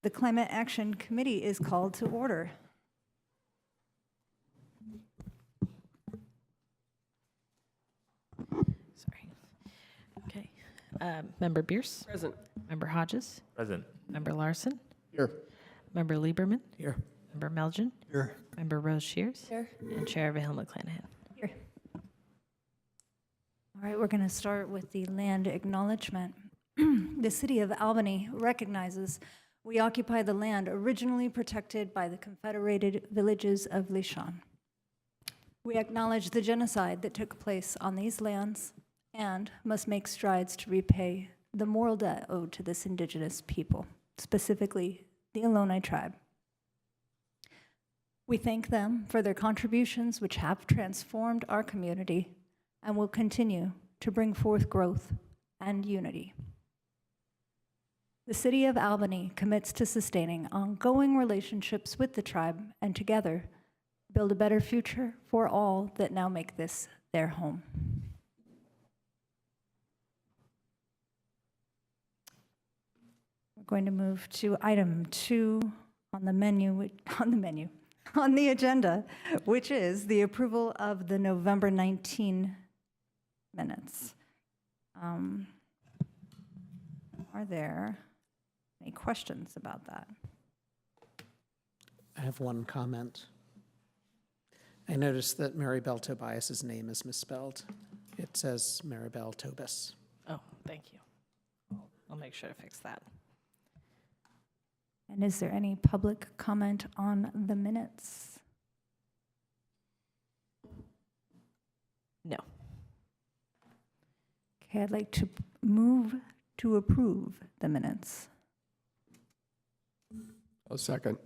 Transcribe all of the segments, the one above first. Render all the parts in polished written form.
the Climate Action Committee is called to order. Sorry. Okay. Member Bierce? Present. Member Hodges? Present. Member Larson? Here. Member Lieberman? Here. Member Melgen? Here. Member Rose Shears? Here. And Chair Vahil McClanahan. Here. All right, we're going to start with the land acknowledgement. The City of Albany recognizes we occupy the land originally protected by the Confederated Villages of Lishan. We acknowledge the genocide that took place on these lands and must make strides to repay the moral debt owed to this indigenous people, specifically the Ohlone tribe. We thank them for their contributions, which have transformed our community and will continue to bring forth growth and unity. The City of Albany commits to sustaining ongoing relationships with the tribe and together build a better future for all that now make this their home. We're going to move to item 2 on the agenda, which is the approval of the November 19 minutes. Are there any questions about that? I have one comment. I noticed that Maribel Tobias's name is misspelled. It says Maribel Tobis. Oh, thank you. I'll make sure to fix that. And is there any public comment on the minutes? No. Okay, I'd like to move to approve the minutes. I'll second.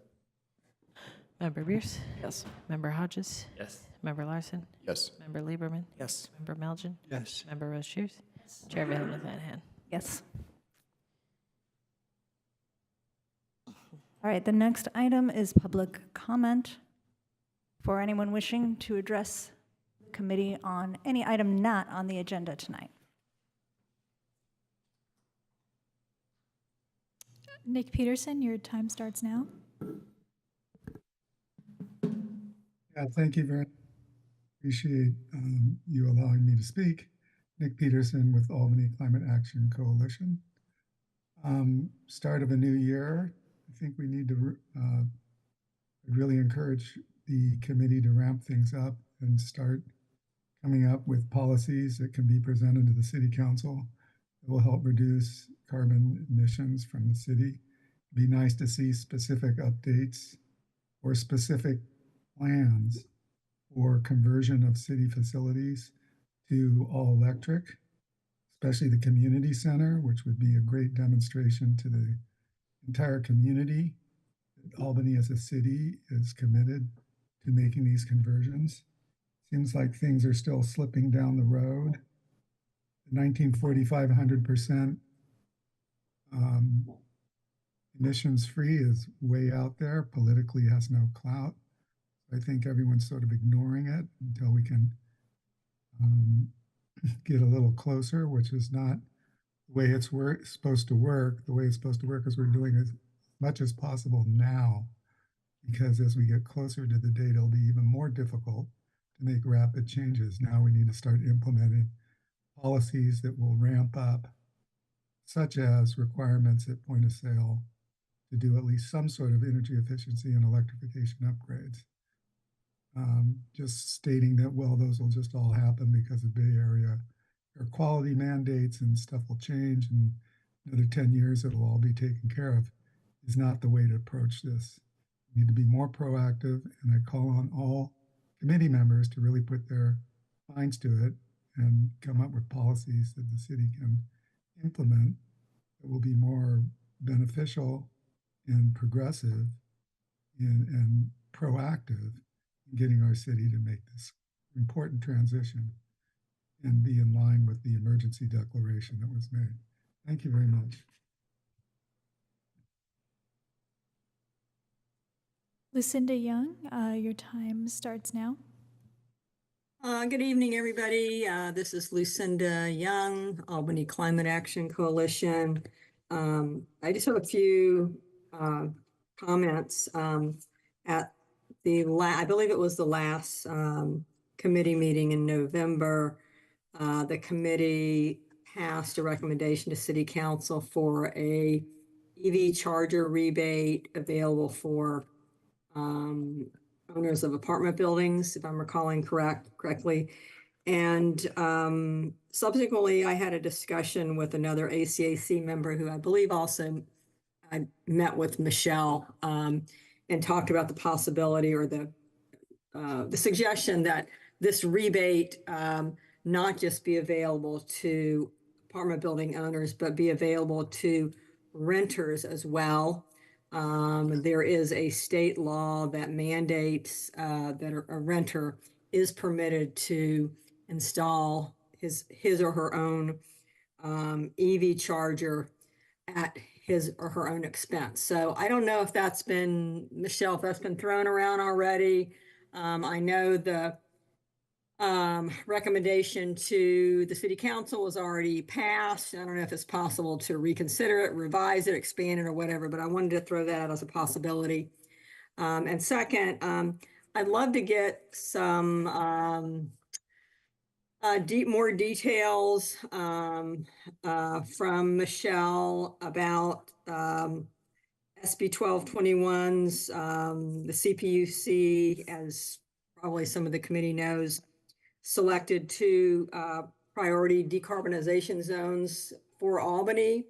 Member Bierce? Yes. Member Hodges? Yes. Member Larson? Yes. Member Lieberman? Yes. Member Melgen? Yes. Member Rose Shears? Chair Vahil McClanahan. Yes. All right, the next item is public comment for anyone wishing to address the committee on any item not on the agenda tonight. Nick Peterson, your time starts now. Yeah, thank you very much. Appreciate you allowing me to speak. Nick Peterson with Albany Climate Action Coalition. Start of a new year. I think we need to really encourage the committee to ramp things up and start coming up with policies that can be presented to the city council that will help reduce carbon emissions from the city. It'd be nice to see specific updates or specific plans for conversion of city facilities to all electric, especially the community center, which would be a great demonstration to the entire community. Albany as a city is committed to making these conversions. Seems like things are still slipping down the road. The 1945 100% emissions free is way out there, politically has no clout. I think everyone's sort of ignoring it until we can get a little closer, which is not the way it's supposed to work. The way it's supposed to work is we're doing as much as possible now, because as we get closer to the date, it'll be even more difficult to make rapid changes. Now we need to start implementing policies that will ramp up, such as requirements at point of sale to do at least some sort of energy efficiency and electrification upgrades. Just stating that, well, those will just all happen because of Bay Area air quality mandates and stuff will change and another 10 years it'll all be taken care of, is not the way to approach this. We need to be more proactive, and I call on all committee members to really put their minds to it and come up with policies that the city can implement that will be more beneficial and progressive and proactive in getting our city to make this important transition and be in line with the emergency declaration that was made. Thank you very much. Lucinda Young, your time starts now. Good evening, everybody. This is Lucinda Young, Albany Climate Action Coalition. I just have a few comments at I believe it was the last committee meeting in November. The committee passed a recommendation to City Council for a EV charger rebate available for owners of apartment buildings, if I'm recalling correctly. And subsequently, I had a discussion with another ACAC member who I believe also I met with Michelle and talked about the possibility or the suggestion that this rebate not just be available to apartment building owners, but be available to renters as well. There is a state law that mandates that a renter is permitted to install his or her own EV charger at his or her own expense. So I don't know if that's been, Michelle, if that's been thrown around already. I know the recommendation to the city council was already passed. I don't know if it's possible to reconsider it, revise it, expand it or whatever, but I wanted to throw that out as a possibility. And second, I'd love to get some more details from Michelle about SB 1221's, the CPUC, as probably some of the committee knows, selected two priority decarbonization zones for Albany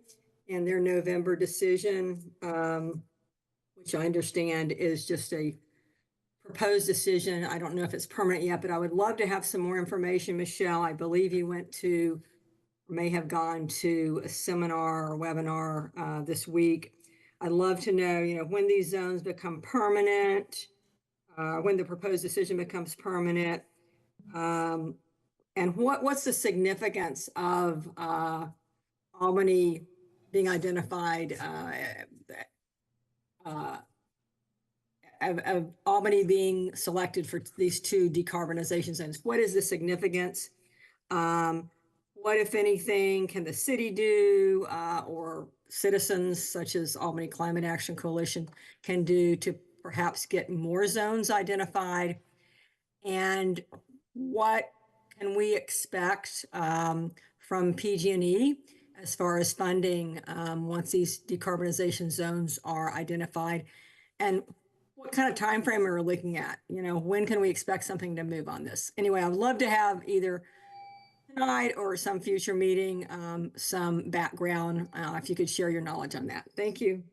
in their November decision, which I understand is just a proposed decision. I don't know if it's permanent yet, but I would love to have some more information. Michelle, I believe you went to, may have gone to a seminar or webinar this week. I'd love to know, when these zones become permanent, when the proposed decision becomes permanent, and what's the significance of Albany being identified, of Albany being selected for these two decarbonization zones? What is the significance? What, if anything, can the city do or citizens such as Albany Climate Action Coalition can do to perhaps get more zones identified? And what can we expect from PG&E as far as funding once these decarbonization zones are identified? And what kind of time frame are we looking at? When can we expect something to move on this? Anyway, I'd love to have either tonight or some future meeting some background if you could share your knowledge on that. Thank you.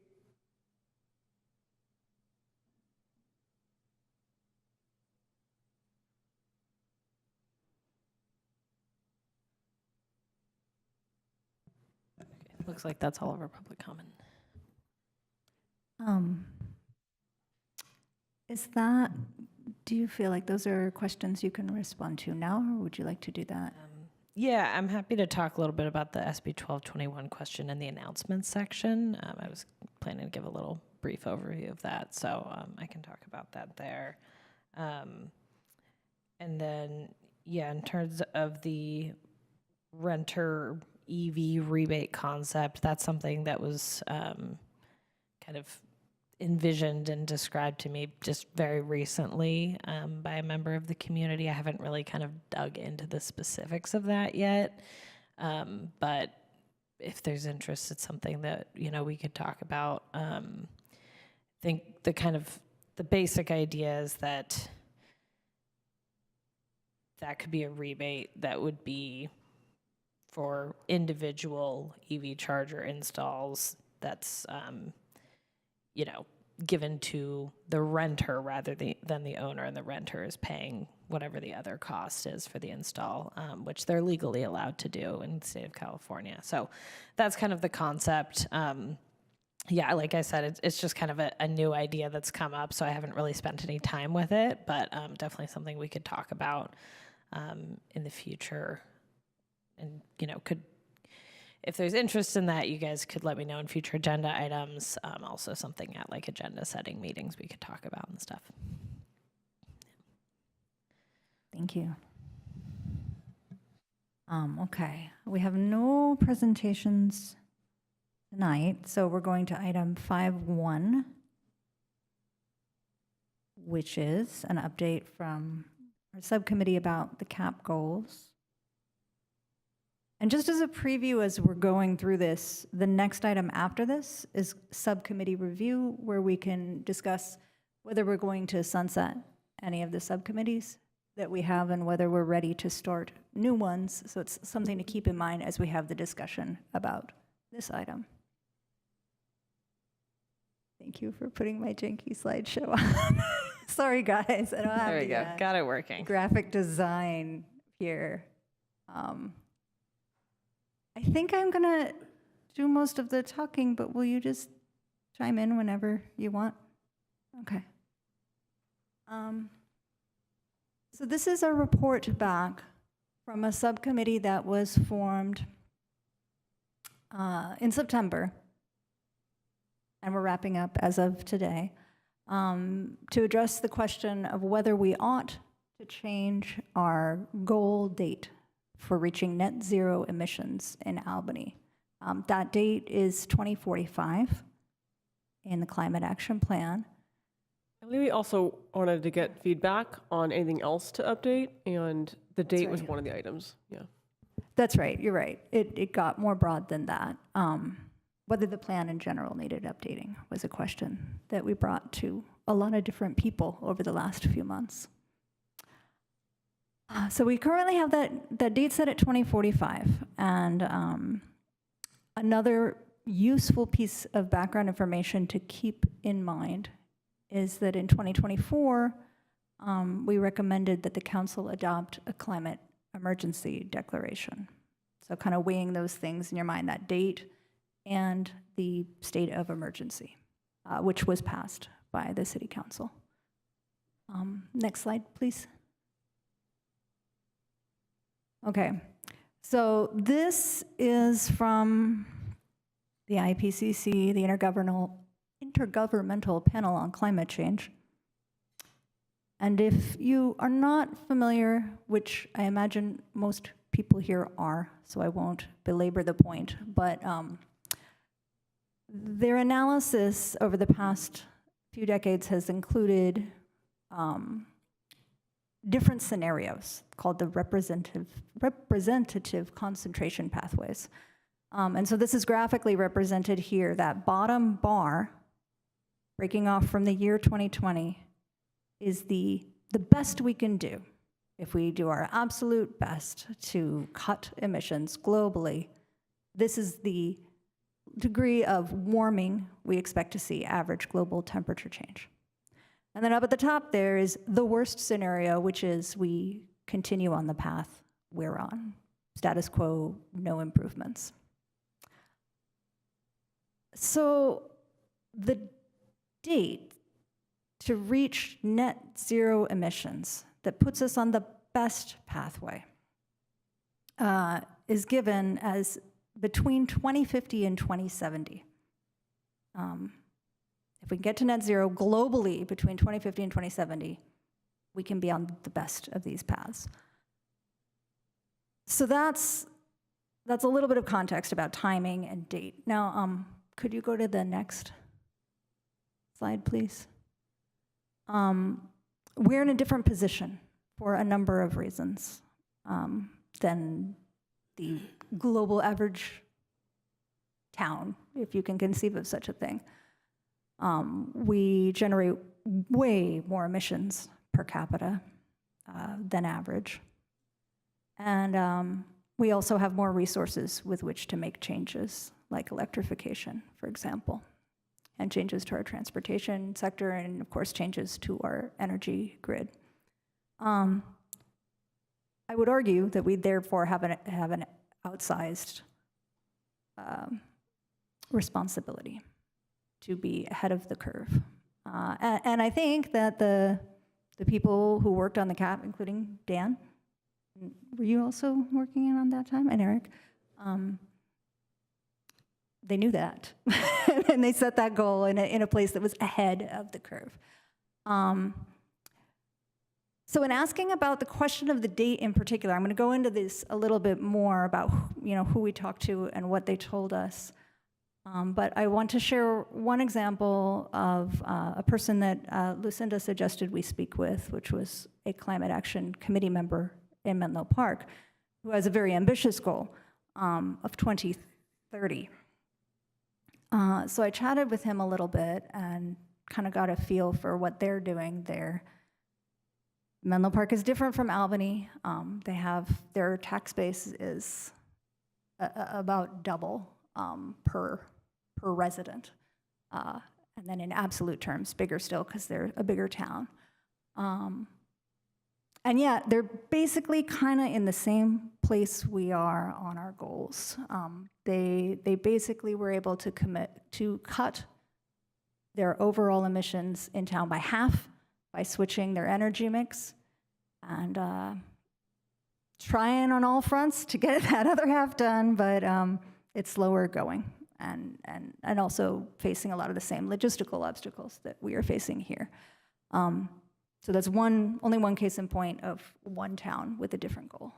Looks like that's all of our public comment. Do you feel like those are questions you can respond to now, or would you like to do that? Yeah, I'm happy to talk a little bit about the SB 1221 question in the announcements section. I was planning to give a little brief overview of that, so I can talk about that there. And then, yeah, in terms of the renter EV rebate concept, that's something that was kind of envisioned and described to me just very recently by a member of the community. I haven't really kind of dug into the specifics of that yet, but if there's interest, it's something that we could talk about. I think the basic idea is that could be a rebate that would be for individual EV charger installs that's given to the renter rather than the owner, and the renter is paying whatever the other cost is for the install, which they're legally allowed to do in the state of California. So that's kind of the concept. Yeah, like I said, it's just kind of a new idea that's come up, so I haven't really spent any time with it, but definitely something we could talk about in the future. And, if there's interest in that, you guys could let me know in future agenda items. Also something at like agenda setting meetings we could talk about and stuff. Thank you. Okay, we have no presentations tonight. So we're going to item 5.1, which is an update from our subcommittee about the CAP goals. And just as a preview, as we're going through this, the next item after this is subcommittee review, where we can discuss whether we're going to sunset any of the subcommittees that we have and whether we're ready to start new ones. So it's something to keep in mind as we have the discussion about this item. Thank you for putting my janky slideshow on. Sorry, guys, I don't have There we go. Got it working. graphic design here. I think I'm gonna do most of the talking, but will you just chime in whenever you want? Okay. So this is a report back from a subcommittee that was formed in September, and we're wrapping up as of today, to address the question of whether we ought to change our goal date for reaching net zero emissions in Albany. That date is 2045 in the Climate Action Plan. I believe we also wanted to get feedback on anything else to update, and the date was right. one of the items. Yeah. That's right, you're right. It got more broad than that. Whether the plan in general needed updating was a question that we brought to a lot of different people over the last few months. So we currently have that date set at 2045, and another useful piece of background information to keep in mind is that in 2024, we recommended that the council adopt a climate emergency declaration. So kind of weighing those things in your mind, that date and the state of emergency, which was passed by the city council. Next slide, please. Okay, so this is from the IPCC, the Intergovernmental Panel on Climate Change. And if you are not familiar, which I imagine most people here are, so I won't belabor the point, but their analysis over the past few decades has included different scenarios called the representative concentration pathways. And so this is graphically represented here. That bottom bar, breaking off from the year 2020, is the best we can do. If we do our absolute best to cut emissions globally, this is the degree of warming we expect to see, average global temperature change. And then up at the top there is the worst scenario, which is we continue on the path we're on. Status quo, no improvements. So the date to reach net zero emissions that puts us on the best pathway is given as between 2050 and 2070. If we can get to net zero globally between 2050 and 2070, we can be on the best of these paths. So that's a little bit of context about timing and date. Now, could you go to the next slide, please? We're in a different position for a number of reasons than the global average town, if you can conceive of such a thing. We generate way more emissions per capita than average. And we also have more resources with which to make changes, like electrification, for example, and changes to our transportation sector, and of course, changes to our energy grid. I would argue that we therefore have an outsized responsibility to be ahead of the curve. And I think that the people who worked on the CAP, including Dan, were you also working on that time? And Eric? They knew that. And they set that goal in a place that was ahead of the curve. So in asking about the question of the date in particular, I'm going to go into this a little bit more about who we talked to and what they told us. But I want to share one example of a person that Lucinda suggested we speak with, which was a climate action committee member in Menlo Park, who has a very ambitious goal of 2030. So I chatted with him a little bit and kind of got a feel for what they're doing there. Menlo Park is different from Albany. They have, their tax base is about double per resident. And then in absolute terms, bigger still because they're a bigger town. And yeah, they're basically kind of in the same place we are on our goals. They basically were able to commit to cut their overall emissions in town by half by switching their energy mix and trying on all fronts to get that other half done, but it's slower going and also facing a lot of the same logistical obstacles that we are facing here. So that's only one case in point of one town with a different goal.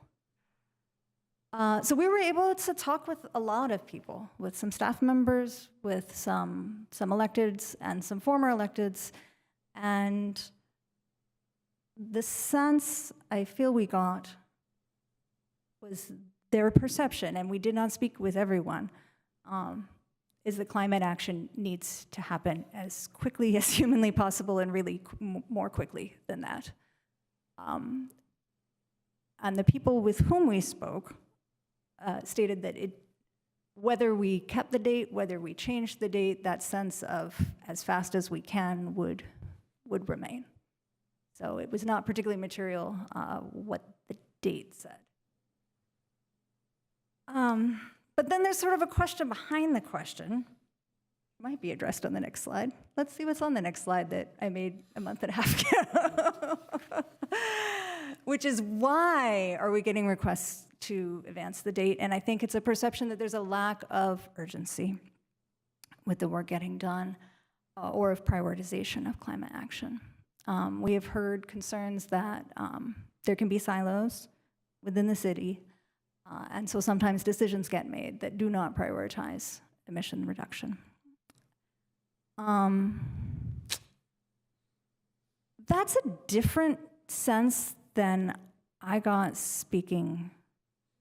So we were able to talk with a lot of people, with some staff members, with some electeds and some former electeds, and the sense I feel we got was their perception, and we did not speak with everyone, is that climate action needs to happen as quickly as humanly possible and really more quickly than that. And the people with whom we spoke stated that whether we kept the date, whether we changed the date, that sense of as fast as we can would remain. So it was not particularly material what the date said. But then there's sort of a question behind the question. It might be addressed on the next slide. Let's see what's on the next slide that I made a month and a half ago. Which is, why are we getting requests to advance the date? And I think it's a perception that there's a lack of urgency with the work getting done or of prioritization of climate action. We have heard concerns that there can be silos within the city. And so sometimes decisions get made that do not prioritize emission reduction. That's a different sense than I got speaking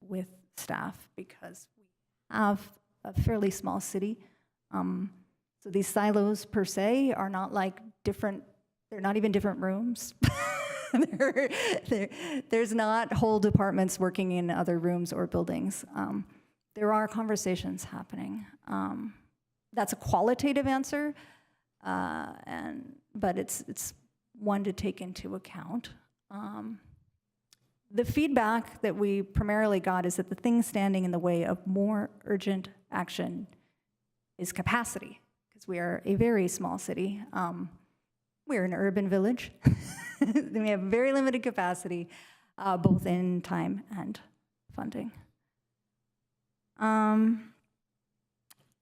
with staff, because we have a fairly small city. So these silos per se are not like different, they're not even different rooms. There's not whole departments working in other rooms or buildings. There are conversations happening. That's a qualitative answer, but it's one to take into account. The feedback that we primarily got is that the thing standing in the way of more urgent action is capacity, because we are a very small city. We're an urban village. We have very limited capacity, both in time and funding.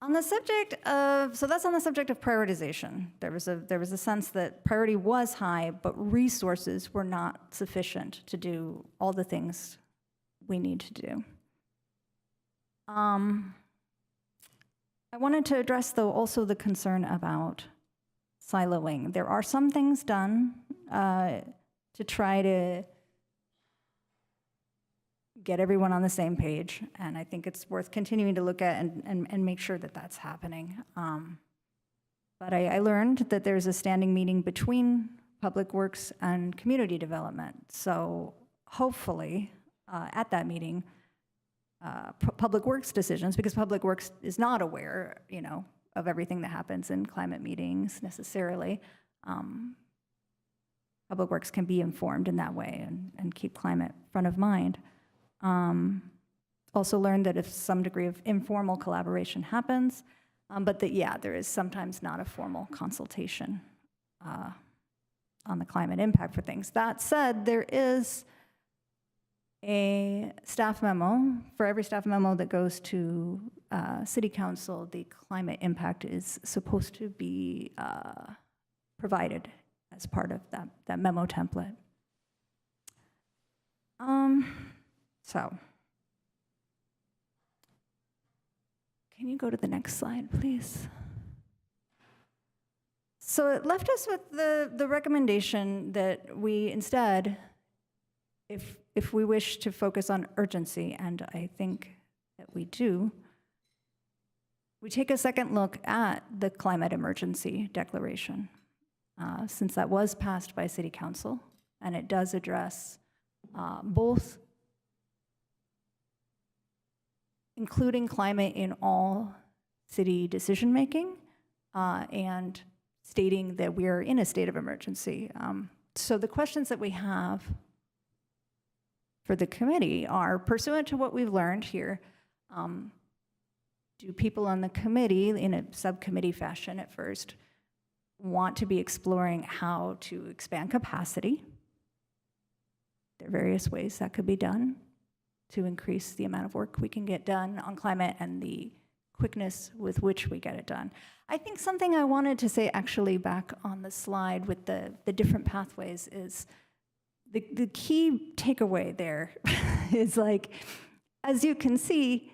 On the subject of, so that's on the subject of prioritization. There was a sense that priority was high, but resources were not sufficient to do all the things we need to do. I wanted to address, though, also the concern about siloing. There are some things done to try to get everyone on the same page, and I think it's worth continuing to look at and make sure that that's happening. But I learned that there's a standing meeting between Public Works and Community Development. So hopefully at that meeting, Public Works decisions, because Public Works is not aware, of everything that happens in climate meetings necessarily. Public Works can be informed in that way and keep climate front of mind. Also learned that if some degree of informal collaboration happens, but that, yeah, there is sometimes not a formal consultation on the climate impact for things. That said, there is a staff memo. For every staff memo that goes to City Council, the climate impact is supposed to be provided as part of that memo template. Can you go to the next slide, please? So it left us with the recommendation that we instead, if we wish to focus on urgency, and I think that we do, we take a second look at the climate emergency declaration, since that was passed by City Council, and it does address both including climate in all city decision-making and stating that we are in a state of emergency. So the questions that we have for the committee are, pursuant to what we've learned here, do people on the committee, in a subcommittee fashion at first, want to be exploring how to expand capacity? There are various ways that could be done to increase the amount of work we can get done on climate and the quickness with which we get it done. I think something I wanted to say actually back on the slide with the different pathways is the key takeaway there is, like, as you can see,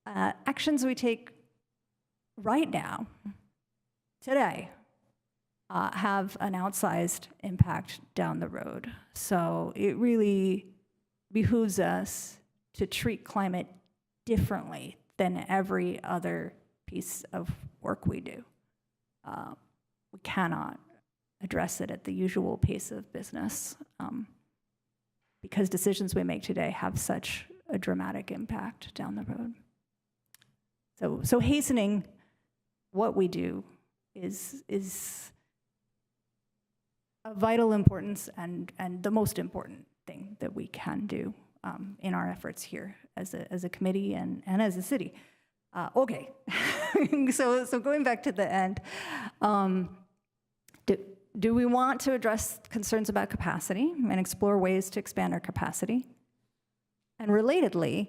actions we take right now, today, have an outsized impact down the road. So it really behooves us to treat climate differently than every other piece of work we do. We cannot address it at the usual pace of business because decisions we make today have such a dramatic impact down the road. So hastening what we do is of vital importance and the most important thing that we can do in our efforts here as a committee and as a city. Okay, so going back to the end, do we want to address concerns about capacity and explore ways to expand our capacity? And relatedly,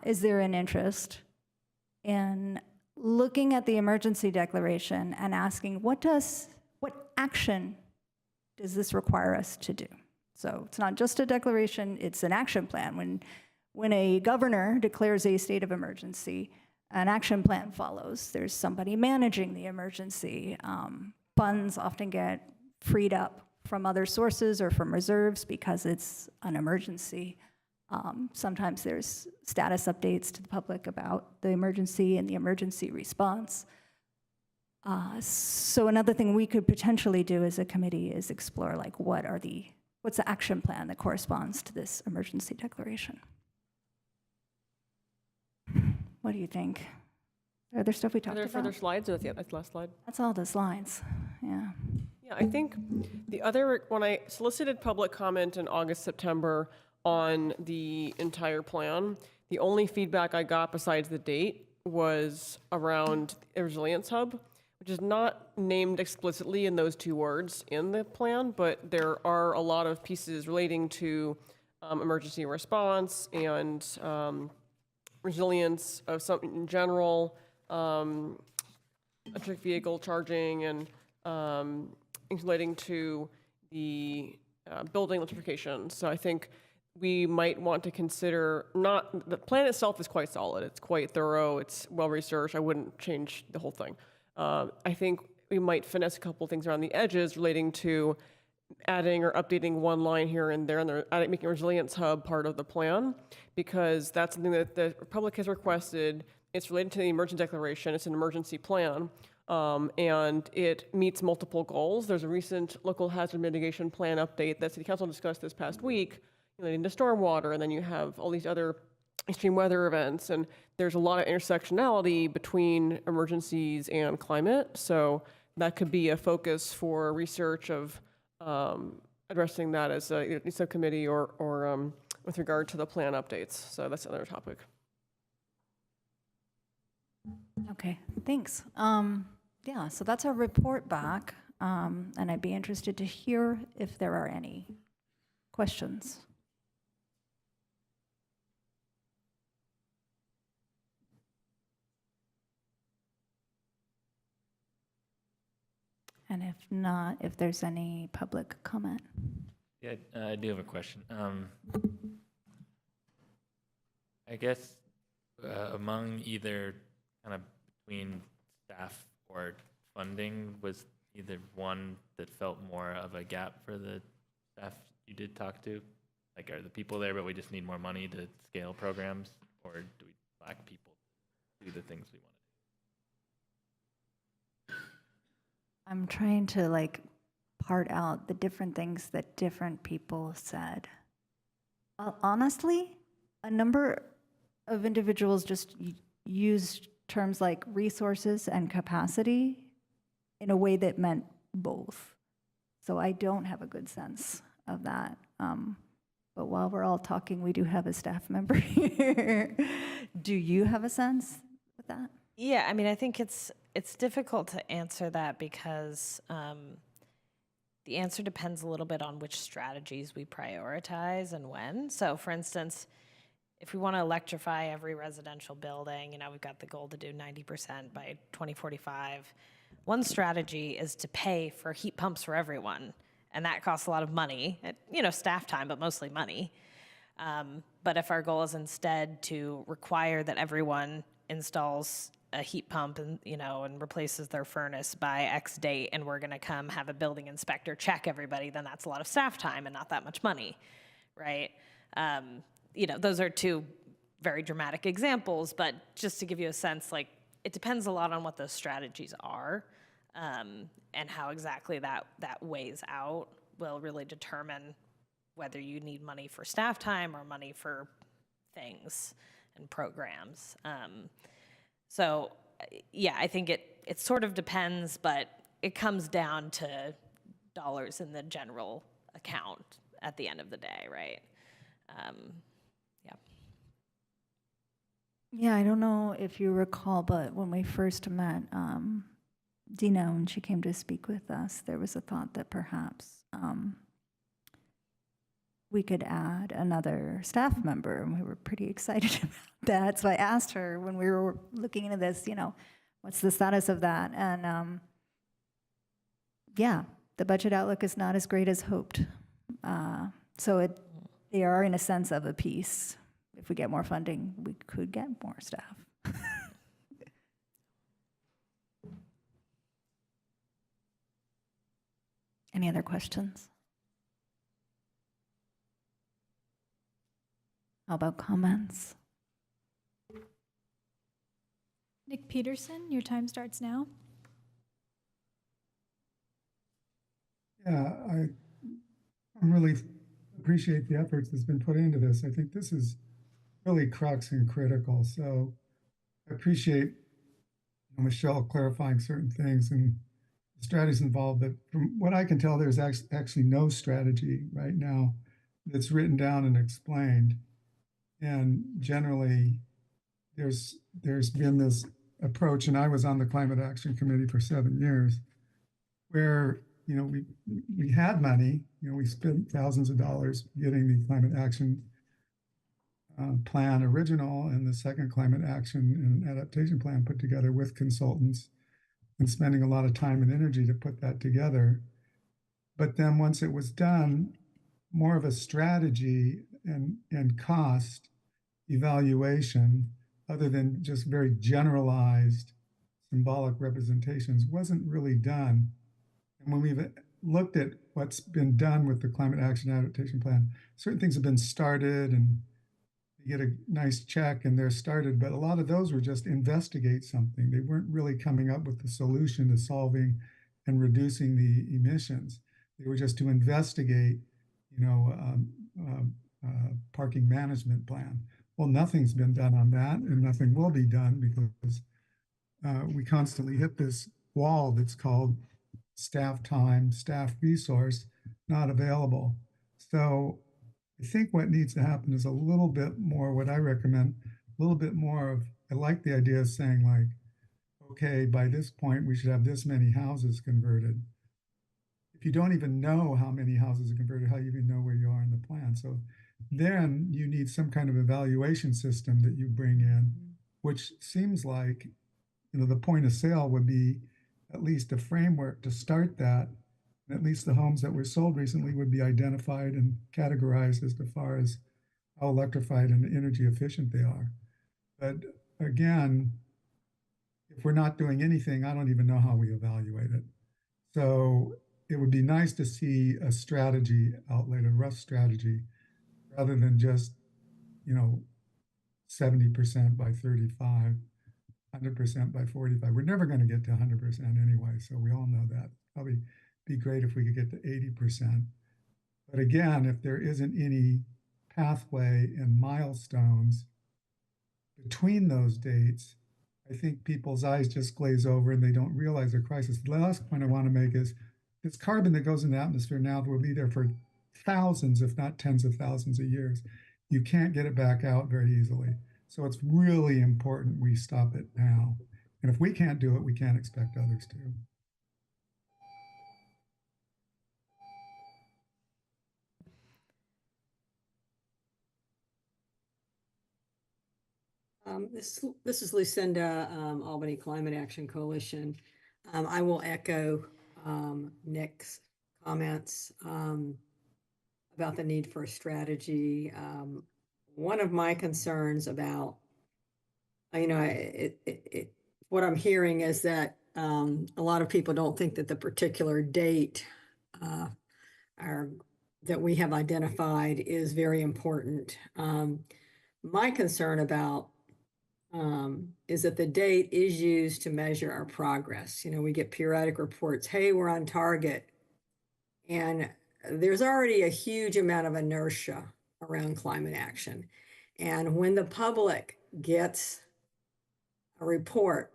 is there an interest in looking at the emergency declaration and asking what action does this require us to do? So it's not just a declaration, it's an action plan. When a governor declares a state of emergency, an action plan follows. There's somebody managing the emergency. Funds often get freed up from other sources or from reserves because it's an emergency. Sometimes there's status updates to the public about the emergency and the emergency response. So another thing we could potentially do as a committee is explore, like, what's the action plan that corresponds to this emergency declaration? What do you think? Are there stuff we talked Are there about? further slides? That's the last slide. That's all the slides, yeah. Yeah, I think the other, when I solicited public comment in August, September on the entire plan, the only feedback I got besides the date was around a resilience hub, which is not named explicitly in those two words in the plan, but there are a lot of pieces relating to emergency response and resilience of something in general, electric vehicle charging, and relating to the building electrification. So I think we might want to consider, the plan itself is quite solid. It's quite thorough. It's well-researched. I wouldn't change the whole thing. I think we might finesse a couple things around the edges relating to adding or updating one line here and there, and making a resilience hub part of the plan, because that's something that the Republic has requested. It's related to the emergency declaration. It's an emergency plan, and it meets multiple goals. There's a recent local hazard mitigation plan update that City Council discussed this past week relating to stormwater, and then you have all these other extreme weather events, and there's a lot of intersectionality between emergencies and climate. So that could be a focus for research of addressing that as a subcommittee or with regard to the plan updates. So that's another topic. Okay, thanks. Yeah, so that's our report back, and I'd be interested to hear if there are any questions. And if not, if there's any public comment. Yeah, I do have a question. I guess among either kind of between staff or funding, was either one that felt more of a gap for the staff you did talk to? Like, are the people there, but we just need more money to scale programs, or do we lack people to do the things we want to do? I'm trying to like part out the different things that different people said. Honestly, a number of individuals just used terms like resources and capacity in a way that meant both. So I don't have a good sense of that. But while we're all talking, we do have a staff member here. Do you have a sense with that? Yeah, I mean, I think it's difficult to answer that because the answer depends a little bit on which strategies we prioritize and when. So, for instance, if we want to electrify every residential building, you know, we've got the goal to do 90% by 2045. One strategy is to pay for heat pumps for everyone, and that costs a lot of money, you know, staff time, but mostly money. But if our goal is instead to require that everyone installs a heat pump and, you know, and replaces their furnace by X date, and we're going to come have a building inspector check everybody, then that's a lot of staff time and not that much money, right? You know, those are two very dramatic examples, but just to give you a sense, like, it depends a lot on what those strategies are, and how exactly that weighs out will really determine whether you need money for staff time or money for things and programs. So, yeah, I think it sort of depends, but it comes down to dollars in the general account at the end of the day, right? Yeah. Yeah, I don't know if you recall, but when we first met Dina, when she came to speak with us, there was a thought that perhaps we could add another staff member, and we were pretty excited about that. So I asked her when we were looking into this, you know, what's the status of that? And yeah, the budget outlook is not as great as hoped. So they are in a sense of a piece. If we get more funding, we could get more staff. Any other questions? How about comments? Nick Peterson, your time starts now. Yeah, I really appreciate the efforts that's been put into this. I think this is really crux and critical. So I appreciate Michelle clarifying certain things and the strategies involved. But from what I can tell, there's actually no strategy right now that's written down and explained. And generally, there's been this approach, and I was on the Climate Action Committee for 7 years, where we had money. We spent thousands of dollars getting the Climate Action Plan original and the second Climate Action and Adaptation Plan put together with consultants, and spending a lot of time and energy to put that together. But then once it was done, more of a strategy and cost evaluation, other than just very generalized symbolic representations, wasn't really done. And when we've looked at what's been done with the Climate Action Adaptation Plan, certain things have been started and you get a nice check and they're started, but a lot of those were just investigate something. They weren't really coming up with the solution to solving and reducing the emissions. They were just to investigate, parking management plan. Well, nothing's been done on that, and nothing will be done because we constantly hit this wall that's called staff time, staff resource, not available. So I think what needs to happen is a little bit more, what I recommend, a little bit more of, I like the idea of saying like, okay, by this point, we should have this many houses converted. If you don't even know how many houses are converted, how do you even know where you are in the plan? So then you need some kind of evaluation system that you bring in, which seems like, the point of sale would be at least a framework to start that. And at least the homes that were sold recently would be identified and categorized as far as how electrified and energy efficient they are. But again, if we're not doing anything, I don't even know how we evaluate it. So it would be nice to see a strategy outlaid, a rough strategy, rather than just, 70% by 35, 100% by 45. We're never going to get to 100% anyway, so we all know that. Probably be great if we could get to 80%. But again, if there isn't any pathway and milestones between those dates, I think people's eyes just glaze over and they don't realize the crisis. The last point I want to make is this carbon that goes in the atmosphere now will be there for thousands, if not tens of thousands of years. You can't get it back out very easily. So it's really important we stop it now. And if we can't do it, we can't expect others to. This is Lucinda, Albany Climate Action Coalition. I will echo Nick's comments about the need for a strategy. One of my concerns about, what I'm hearing is that a lot of people don't think that the particular date that we have identified is very important. My concern about is that the date is used to measure our progress. We get periodic reports, hey, we're on target. And there's already a huge amount of inertia around climate action. And when the public gets a report,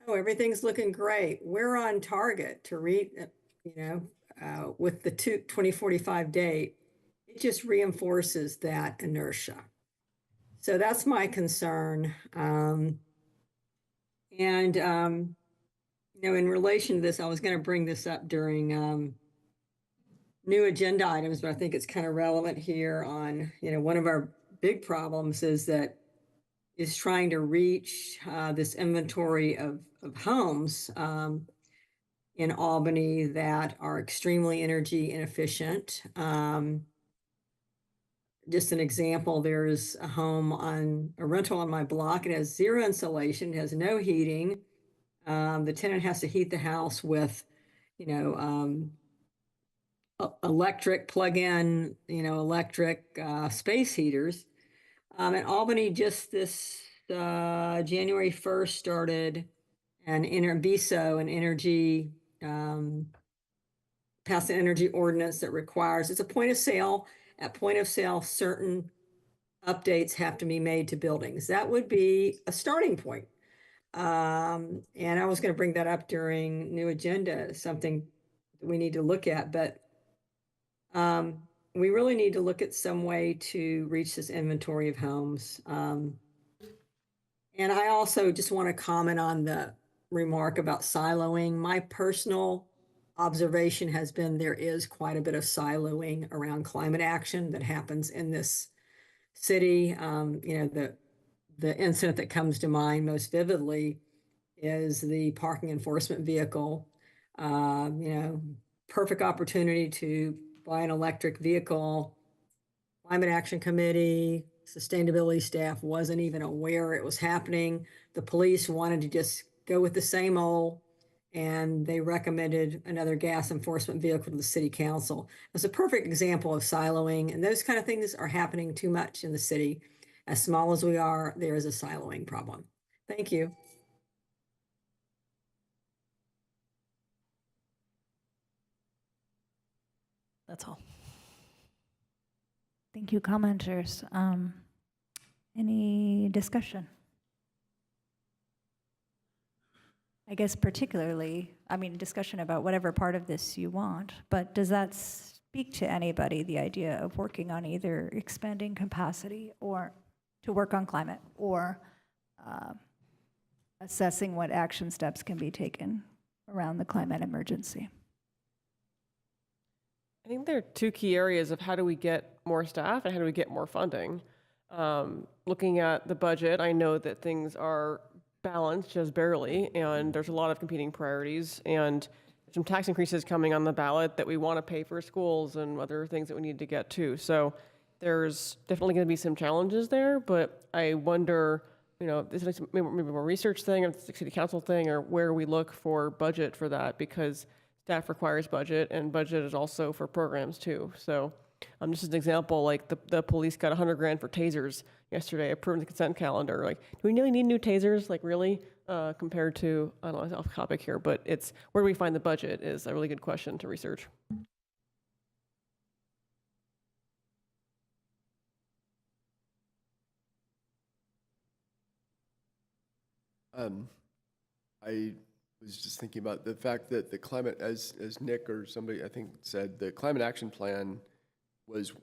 oh, everything's looking great, we're on target to reach, with the 2045 date, it just reinforces that inertia. So that's my concern. In relation to this, I was going to bring this up during new agenda items, but I think it's kind of relevant here on, one of our big problems is trying to reach this inventory of homes in Albany that are extremely energy inefficient. Just an example, there's a rental on my block. It has zero insulation, it has no heating. The tenant has to heat the house with, electric plug-in, electric space heaters. And Albany just this January 1st started an BSO, an energy, passed an energy ordinance that requires, it's a point of sale. At point of sale, certain updates have to be made to buildings. That would be a starting point. And I was going to bring that up during new agenda, something that we need to look at, but we really need to look at some way to reach this inventory of homes. And I also just want to comment on the remark about siloing. My personal observation has been there is quite a bit of siloing around climate action that happens in this city. The incident that comes to mind most vividly is the parking enforcement vehicle. Perfect opportunity to buy an electric vehicle. Climate Action Committee, sustainability staff wasn't even aware it was happening. The police wanted to just go with the same old, and they recommended another gas enforcement vehicle to the city council. It's a perfect example of siloing, and those kind of things are happening too much in the city. As small as we are, there is a siloing problem. Thank you. That's all. Thank you, commenters. Any discussion? I guess particularly, discussion about whatever part of this you want, but does that speak to anybody, the idea of working on either expanding capacity or to work on climate or assessing what action steps can be taken around the climate emergency? I think there are two key areas of how do we get more staff and how do we get more funding. Looking at the budget, I know that things are balanced just barely, and there's a lot of competing priorities, and some tax increases coming on the ballot that we want to pay for schools and other things that we need to get to. So there's definitely going to be some challenges there, but I wonder you know, is it maybe more research thing, or it's a city council thing, or where we look for budget for that, because staff requires budget, and budget is also for programs too. So, just as an example, like the police got 100 grand for tasers yesterday, approved the consent calendar. Like, do we really need new tasers? Like, really? Compared to, I don't know, it's off topic here, but it's where do we find the budget is a really good question to research. I was just thinking about the fact that the climate, as Nick or somebody I think said, the climate action plan was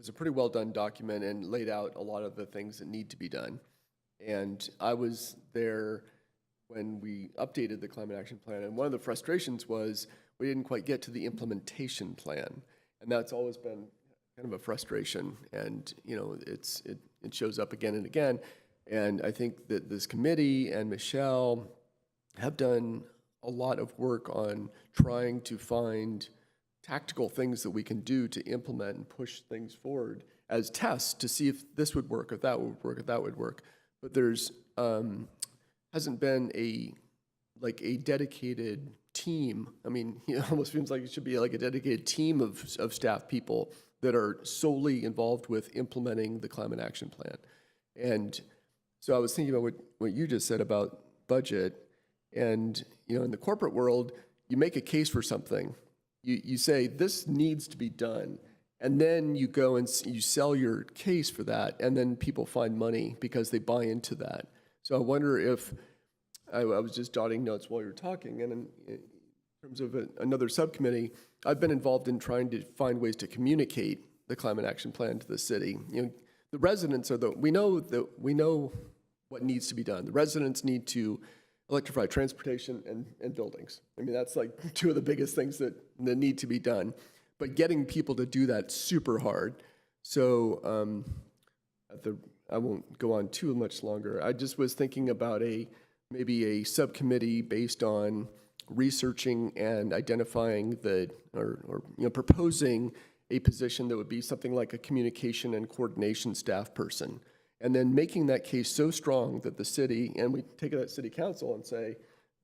a pretty well done document and laid out a lot of the things that need to be done. And I was there when we updated the climate action plan, and one of the frustrations was we didn't quite get to the implementation plan, and that's always been kind of a frustration. And you know, it shows up again and again. And I think that this committee and Michelle have done a lot of work on trying to find tactical things that we can do to implement and push things forward as tests to see if this would work, if that would work, if that would work. But there's hasn't been a dedicated team. I mean, it almost seems like it should be like a dedicated team of staff people that are solely involved with implementing the climate action plan. And so I was thinking about what you just said about budget. And, you know, in the corporate world, you make a case for something. You say, this needs to be done. And then you go and you sell your case for that. And then people find money because they buy into that. So I wonder if, I was just jotting notes while you were talking. And in terms of another subcommittee, I've been involved in trying to find ways to communicate the climate action plan to the city. You know, the residents we know what needs to be done. The residents need to electrify transportation and buildings. I mean, that's like two of the biggest things that need to be done. But getting people to do that super hard. So I won't go on too much longer. I just was thinking about maybe a subcommittee based on researching and identifying or proposing a position that would be something like a communication and coordination staff person, and then making that case so strong that the city, and we take it at city council and say,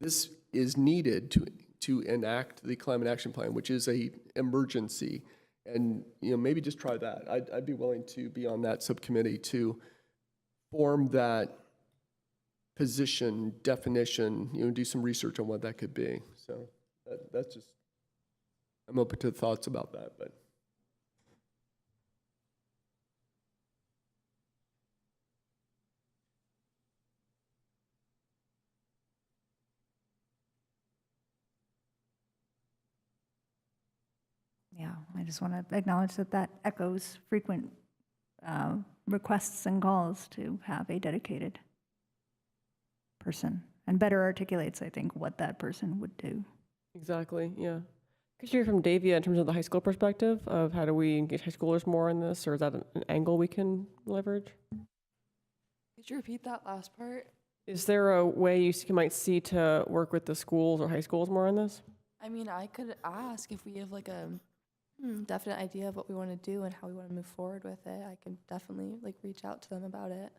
this is needed to enact the climate action plan, which is a emergency. And, you know, maybe just try that. I'd be willing to be on that subcommittee to form that position, definition, you know, do some research on what that could be. So that's just, I'm open to thoughts about that, but. Yeah, I just want to acknowledge that echoes frequent requests and calls to have a dedicated person, and better articulates, I think, what that person would do. Exactly, yeah. Could you hear from Davia in terms of the high school perspective of how do we engage high schoolers more in this, or is that an angle we can leverage? Could you repeat that last part? Is there a way you might see to work with the schools or high schools more on this? I mean, I could ask if we have like a definite idea of what we want to do and how we want to move forward with it. I can definitely like reach out to them about it.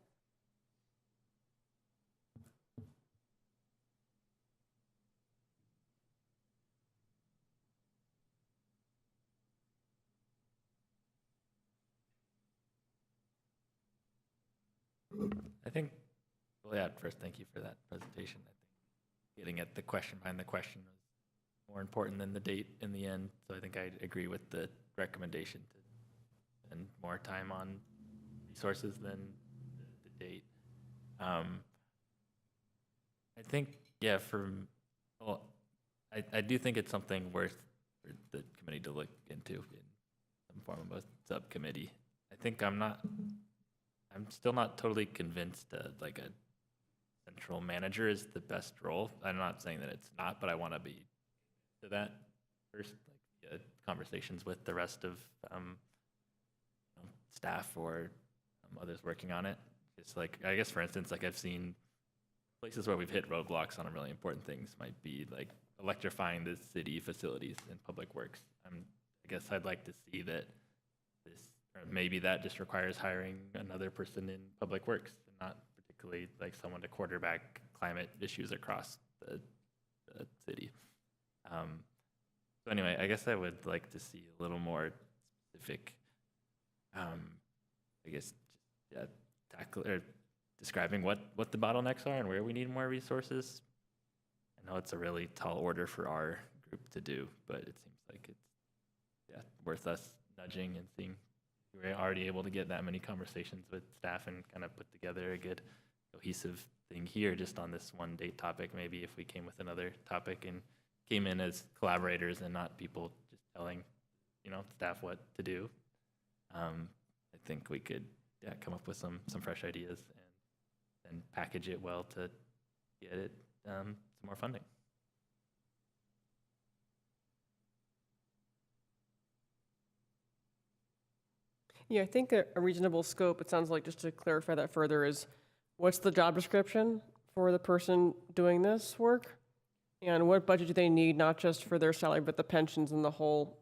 I think, well, yeah, first, thank you for that presentation. I think getting at the question behind the question was more important than the date in the end. So I think I agree with the recommendation to spend more time on resources than the date. I think, yeah, I do think it's something worth for the committee to look into in some form of a subcommittee. I think I'm still not totally convinced like a central manager is the best role. I'm not saying that it's not, but I want to be to that first, like conversations with the rest of staff or others working on it. It's like, I guess, for instance, like I've seen places where we've hit roadblocks on really important things might be like electrifying the city facilities and public works. I guess I'd like to see that this or maybe that just requires hiring another person in public works, and not particularly like someone to quarterback climate issues across the city. So anyway, I guess I would like to see a little more specific, I guess, describing what the bottlenecks are and where we need more resources. I know it's a really tall order for our group to do, but it seems like it's worth us nudging and seeing. We're already able to get that many conversations with staff and kind of put together a good cohesive thing here just on this one date topic. Maybe if we came with another topic and came in as collaborators and not people just telling, staff what to do, I think we could come up with some fresh ideas and package it well to get it some more funding. Yeah, I think a reasonable scope, it sounds like, just to clarify that further, is what's the job description for the person doing this work? And what budget do they need, not just for their salary, but the pensions and the whole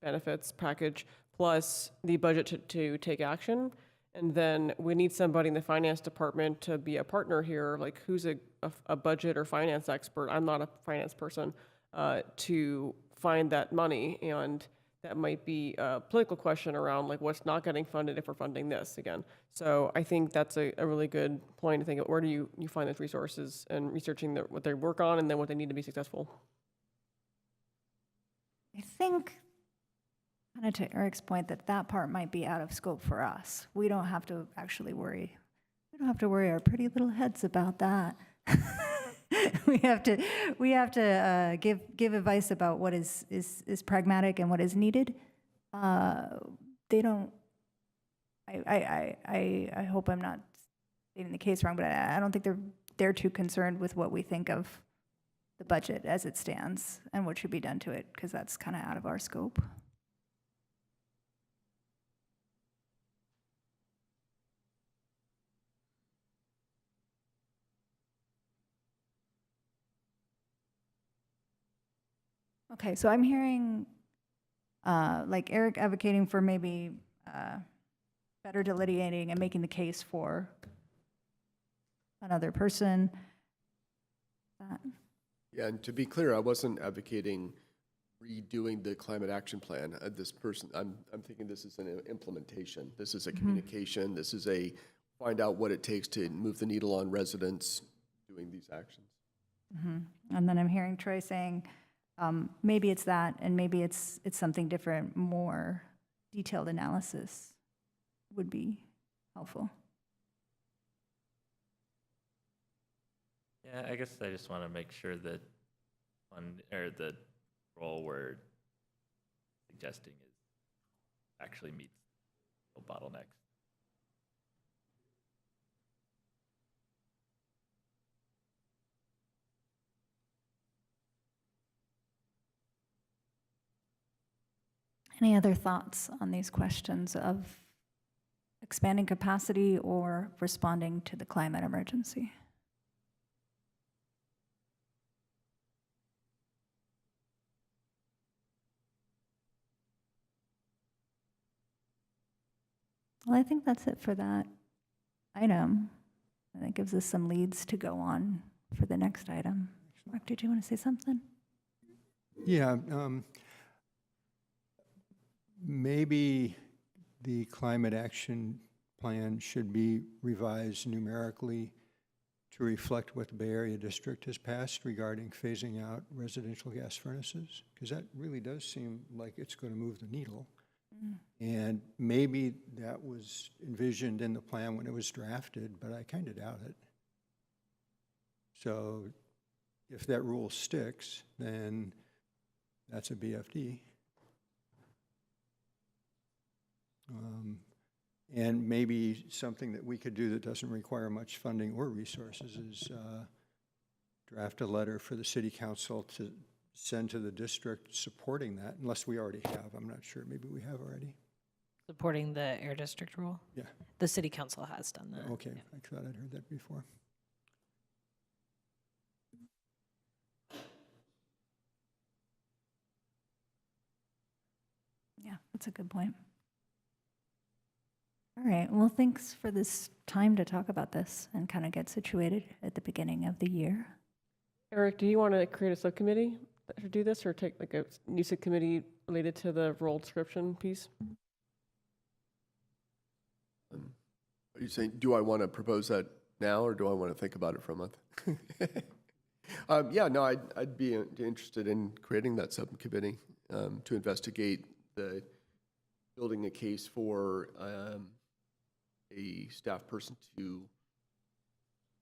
benefits package, plus the budget to take action? And then we need somebody in the finance department to be a partner here, like who's a budget or finance expert. I'm not a finance person, to find that money. And that might be a political question around like what's not getting funded if we're funding this again. So I think that's a really good point to think of. Where do you find those resources and researching what they work on and then what they need to be successful? I think, kind of to Eric's point, that part might be out of scope for us. We don't have to actually worry. We don't have to worry our pretty little heads about that. we have to give advice about what is pragmatic and what is needed. They don't. I hope I'm not stating the case wrong, but I don't think they're too concerned with what we think of the budget as it stands and what should be done to it, because that's kind of out of our scope. Okay, so I'm hearing like Eric advocating for maybe better delineating and making the case for another person. Yeah, and to be clear, I wasn't advocating redoing the climate action plan. I'm thinking this is an implementation. This is a communication. This is a find out what it takes to move the needle on residents doing these actions. And then I'm hearing Troy saying, maybe it's that, and maybe it's something different. More detailed analysis would be helpful. Yeah, I guess I just want to make sure that the role we're suggesting is actually meets the bottlenecks. Any other thoughts on these questions of expanding capacity or responding to the climate emergency? Well, I think that's it for that item. And that gives us some leads to go on for the next item. Mark, did you want to say something? Yeah, maybe the climate action plan should be revised numerically to reflect what the Bay Area District has passed regarding phasing out residential gas furnaces, because that really does seem like it's going to move the needle. And maybe that was envisioned in the plan when it was drafted, but I kind of doubt it. So if that rule sticks, then that's a BFD. And maybe something that we could do that doesn't require much funding or resources is draft a letter for the city council to send to the district supporting that, unless we already have. I'm not sure. Maybe we have already. Supporting the air district rule? Yeah. The city council has done that. Okay, Yeah. I thought I'd heard that before. Yeah, that's a good point. All right, well, thanks for this time to talk about this and kind of get situated at the beginning of the year. Eric, do you want to create a subcommittee that should do this, or take like a new subcommittee related to the role description piece? Are you saying, do I want to propose that now, or do I want to think about it for a month? Yeah, no, I'd be interested in creating that subcommittee to investigate building a case for a staff person to,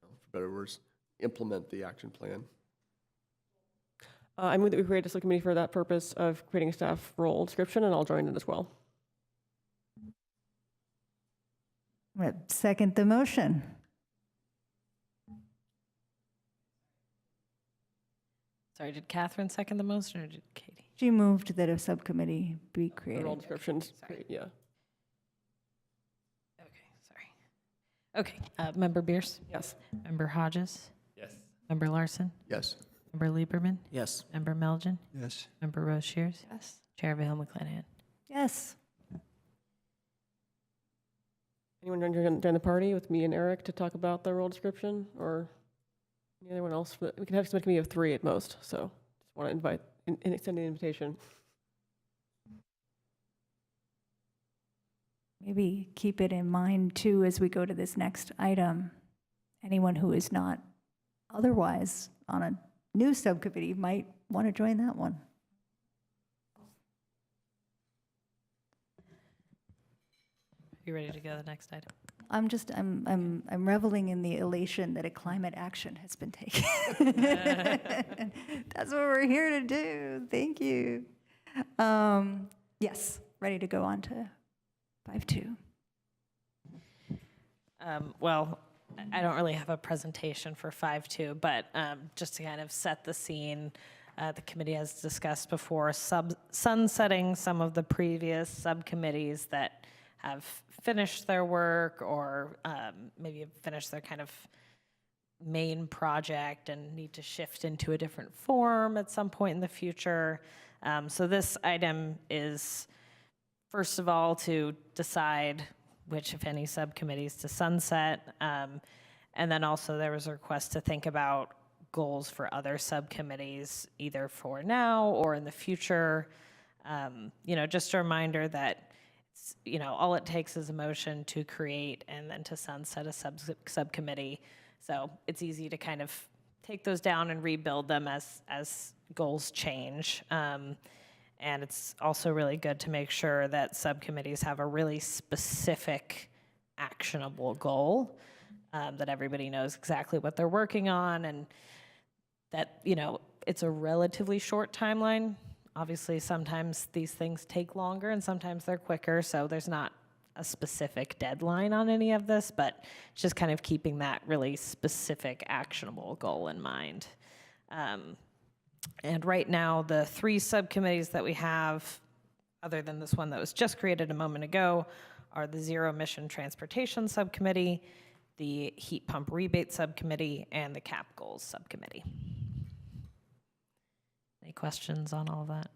for better words, implement the action plan. I move that we create a subcommittee for that purpose of creating a staff role description, and I'll join it as well. I'm gonna second the motion. Sorry, did Catherine second the motion or did Katie? She moved that a subcommittee be The role created. descriptions, Sorry. yeah. Okay, sorry. Okay, Member Bierce? Yes. Member Hodges? Yes. Member Larson? Yes. Member Lieberman? Yes. Member Melgen? Yes. Member Rose Shears? Yes. Chair Vail McClanahan? Yes. Anyone join the party with me and Eric to talk about the role description, or anyone else? We can have a subcommittee of 3 at most, so just want to invite and extend an invitation. Maybe keep it in mind too as we go to this next item. Anyone who is not otherwise on a new subcommittee might want to join that one. You ready to go to the next item? I'm reveling in the elation that a climate action has been taken. That's what we're here to do. Thank you. Yes, ready to go on to 5.2. Well, I don't really have a presentation for 5.2, but just to kind of set the scene, the committee has discussed before sunsetting some of the previous subcommittees that have finished their work or maybe have finished their kind of main project and need to shift into a different form at some point in the future. So this item is, first of all, to decide which, if any, subcommittees to sunset. And then also there was a request to think about goals for other subcommittees, either for now or in the future. Just a reminder that all it takes is a motion to create and then to sunset a subcommittee. So it's easy to kind of take those down and rebuild them as goals change. And it's also really good to make sure that subcommittees have a really specific, actionable goal, that everybody knows exactly what they're working on, and that, it's a relatively short timeline. Obviously, sometimes these things take longer and sometimes they're quicker, so there's not a specific deadline on any of this, but just kind of keeping that really specific, actionable goal in mind. And right now, the 3 subcommittees that we have, other than this one that was just created a moment ago, are the Zero Emission Transportation Subcommittee, the Heat Pump Rebate Subcommittee, and the CAP Goals Subcommittee. Any questions on all of that?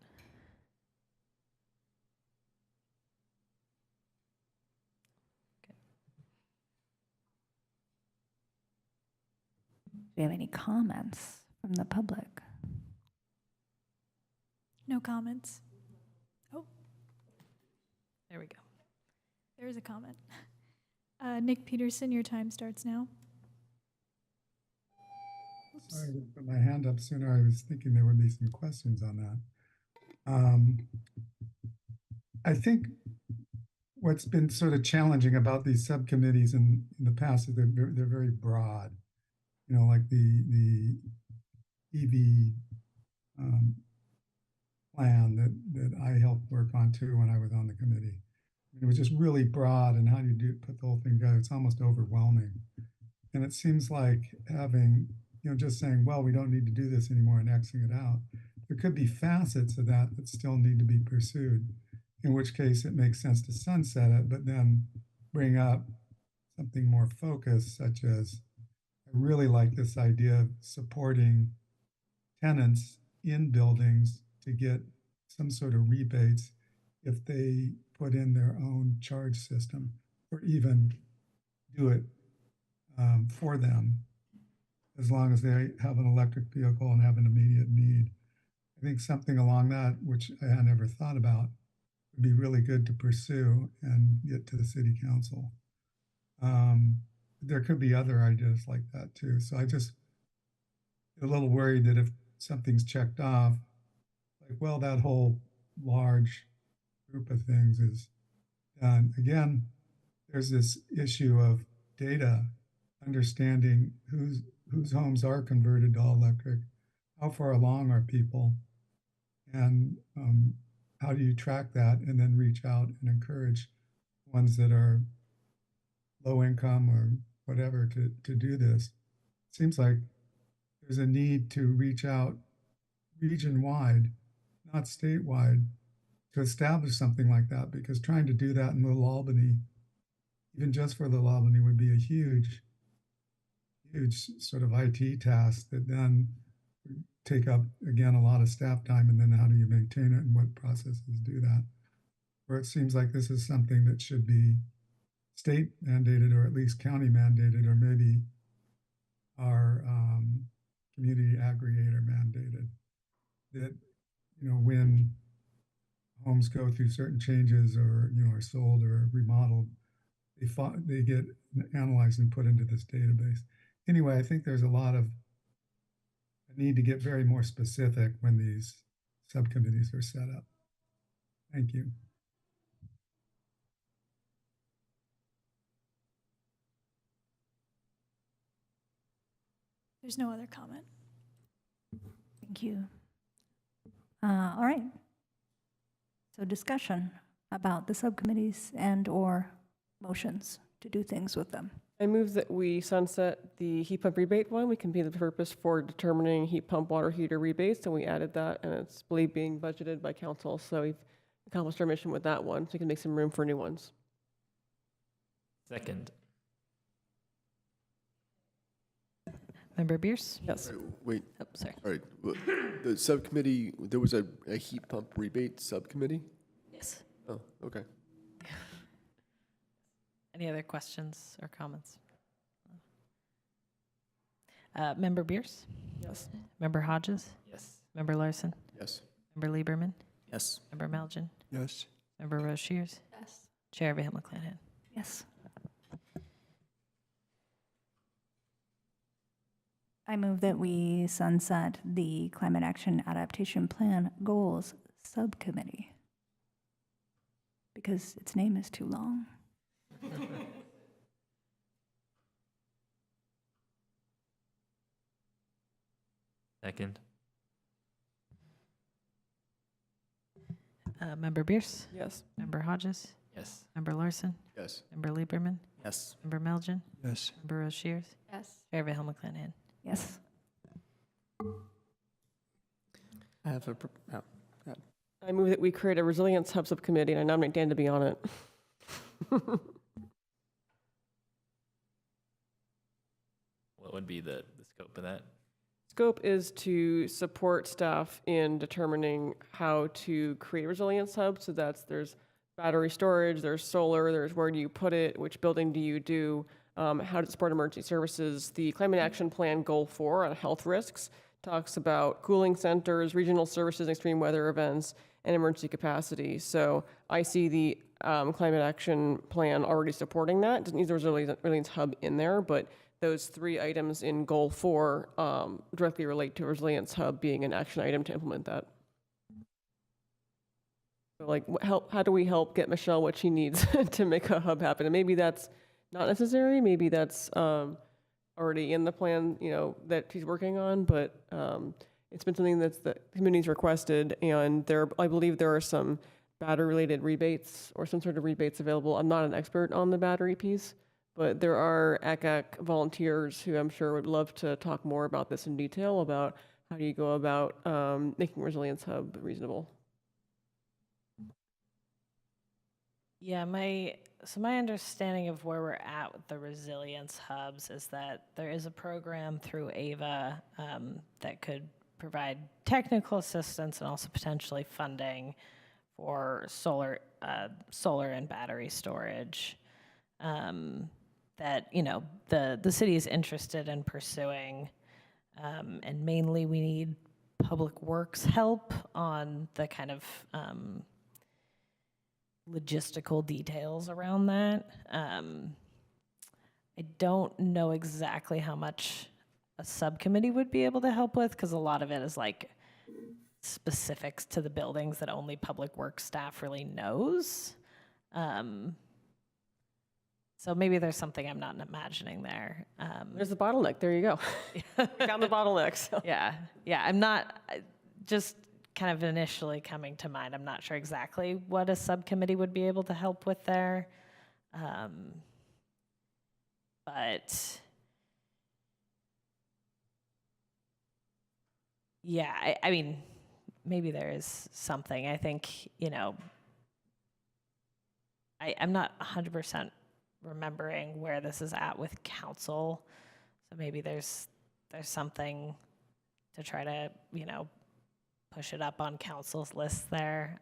Do we have any comments from the public? No comments. Oh, There we go. there's a comment. Nick Peterson, your time starts now. Sorry to put my hand up sooner. I was thinking there would be some questions on that. I think what's been sort of challenging about these subcommittees in the past is they're very broad. Like the EV plan that I helped work on too when I was on the committee. It was just really broad, and how do you put the whole thing together? It's almost overwhelming. And it seems like having, just saying, well, we don't need to do this anymore and Xing it out. There could be facets of that still need to be pursued, in which case it makes sense to sunset it, but then bring up something more focused, such as, I really like this idea of supporting tenants in buildings to get some sort of rebates if they put in their own charge system. or even do it for them, as long as they have an electric vehicle and have an immediate need. I think something along that, which I had never thought about, would be really good to pursue and get to the city council. There could be other ideas like that too. So I just get a little worried that if something's checked off, like, well, that whole large group of things is done. Again, there's this issue of data, understanding whose homes are converted to all electric, how far along are people, and how do you track that and then reach out and encourage ones that are low income or whatever to do this. Seems like there's a need to reach out region-wide, not statewide, to establish something like that, because trying to do that in Little Albany, even just for Little Albany, would be a huge sort of IT task that then would take up, again, a lot of staff time, and then how do you maintain it and what processes do that? Where it seems like this is something that should be state mandated, or at least county mandated, or maybe our community aggregator mandated, that, you know, when homes go through certain changes or, you know, are sold or remodeled, they get analyzed and put into this database. Anyway, I think there's a lot of a need to get very more specific when these subcommittees are set up. Thank you. There's no other comment. Thank you. All right. So discussion about the subcommittees and/or motions to do things with them. I move that we sunset the heat pump rebate one. We can be the purpose for determining heat pump water heater rebates, and we added that, and it's believed being budgeted by council. So we've accomplished our mission with that one, so we can make some room for new ones. Second. Member Bierce? Yes. Wait, Oh, sorry. all right. The subcommittee, there was a heat pump rebate subcommittee? Yes. Oh, okay. Any other questions or comments? Member Bierce? Yes. Member Hodges? Yes. Member Larson? Yes. Member Lieberman? Yes. Member Melgen? Yes. Member Rose Shears? Yes. Chair Van McClanahan? Yes. I move that we sunset the Climate Action Adaptation Plan Goals Subcommittee, because its name is too long. Second. Member Bierce? Yes. Member Hodges? Yes. Member Larson? Yes. Member Lieberman? Yes. Member Melgen? Yes. Member Rose Shears? Yes. Chair Van McClanahan? Yes. I have a, I move that we create a resilience hub subcommittee, and I nominate Dan to be on it. What would be the scope of that? Scope is to support staff in determining how to create a resilience hub. So there's battery storage, there's solar, there's where do you put it, which building do you do, how to support emergency services. The Climate Action Plan Goal 4 on health risks talks about cooling centers, regional services, extreme weather events, and emergency capacity. So I see the Climate Action Plan already supporting that. It doesn't need the resilience hub in there, but those 3 items in Goal 4 directly relate to Resilience Hub being an action item to implement that. So like, how do we help get Michelle what she needs to make a hub happen? And maybe that's not necessary. Maybe that's already in the plan, you know, that she's working on. But it's been something that's the community's requested, and I believe there are some battery-related rebates or some sort of rebates available. I'm not an expert on the battery piece, but there are ACAC volunteers who I'm sure would love to talk more about this in detail, about how do you go about making Resilience Hub reasonable. Yeah, my understanding of where we're at with the resilience hubs is that there is a program through AVA that could provide technical assistance and also potentially funding for solar and battery storage. that, you know, the city is interested in pursuing. And mainly we need public works help on the kind of logistical details around that. I don't know exactly how much a subcommittee would be able to help with, because a lot of it is like specifics to the buildings that only public works staff really knows. So maybe there's something I'm not imagining there. There's the bottleneck. There you go. We found the bottleneck. So. Yeah, I'm not, just kind of initially coming to mind, I'm not sure exactly what a subcommittee would be able to help with there. But yeah, I mean, maybe there is something. I think, you know, I'm not 100% remembering where this is at with council. So maybe there's something to try to, you know, push it up on council's list there.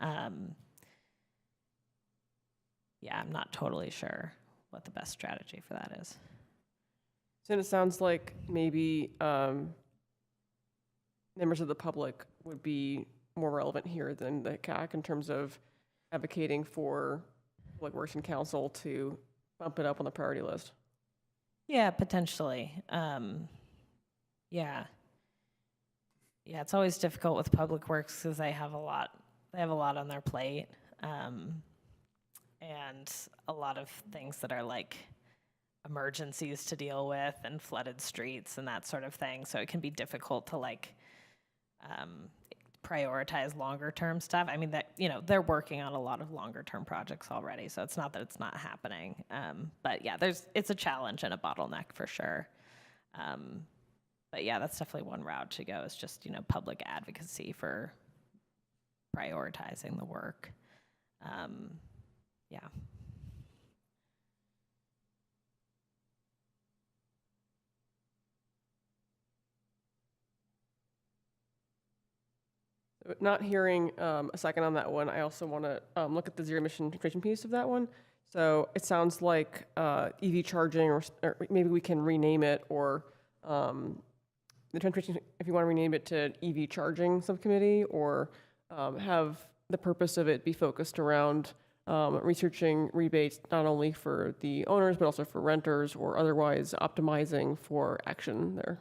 Yeah, I'm not totally sure what the best strategy for that is. So it sounds like maybe members of the public would be more relevant here than the CAC in terms of advocating for public works and council to bump it up on the priority list. Yeah, potentially. Yeah, it's always difficult with public works because they have a lot on their plate, and a lot of things that are like emergencies to deal with and flooded streets and that sort of thing. So it can be difficult to like prioritize longer term stuff. I mean, that, you know, they're working on a lot of longer term projects already, so it's not that it's not happening. But yeah, it's a challenge and a bottleneck for sure. But yeah, that's definitely one route to go, is just, you know, public advocacy for prioritizing the work. Yeah. Not hearing a second on that one, I also want to look at the zero emission transportation piece of that one. So it sounds like EV charging, or maybe we can rename it, or the transportation, if you want to rename it to EV charging subcommittee, or have the purpose of it be focused around researching rebates not only for the owners, but also for renters, or otherwise optimizing for action there.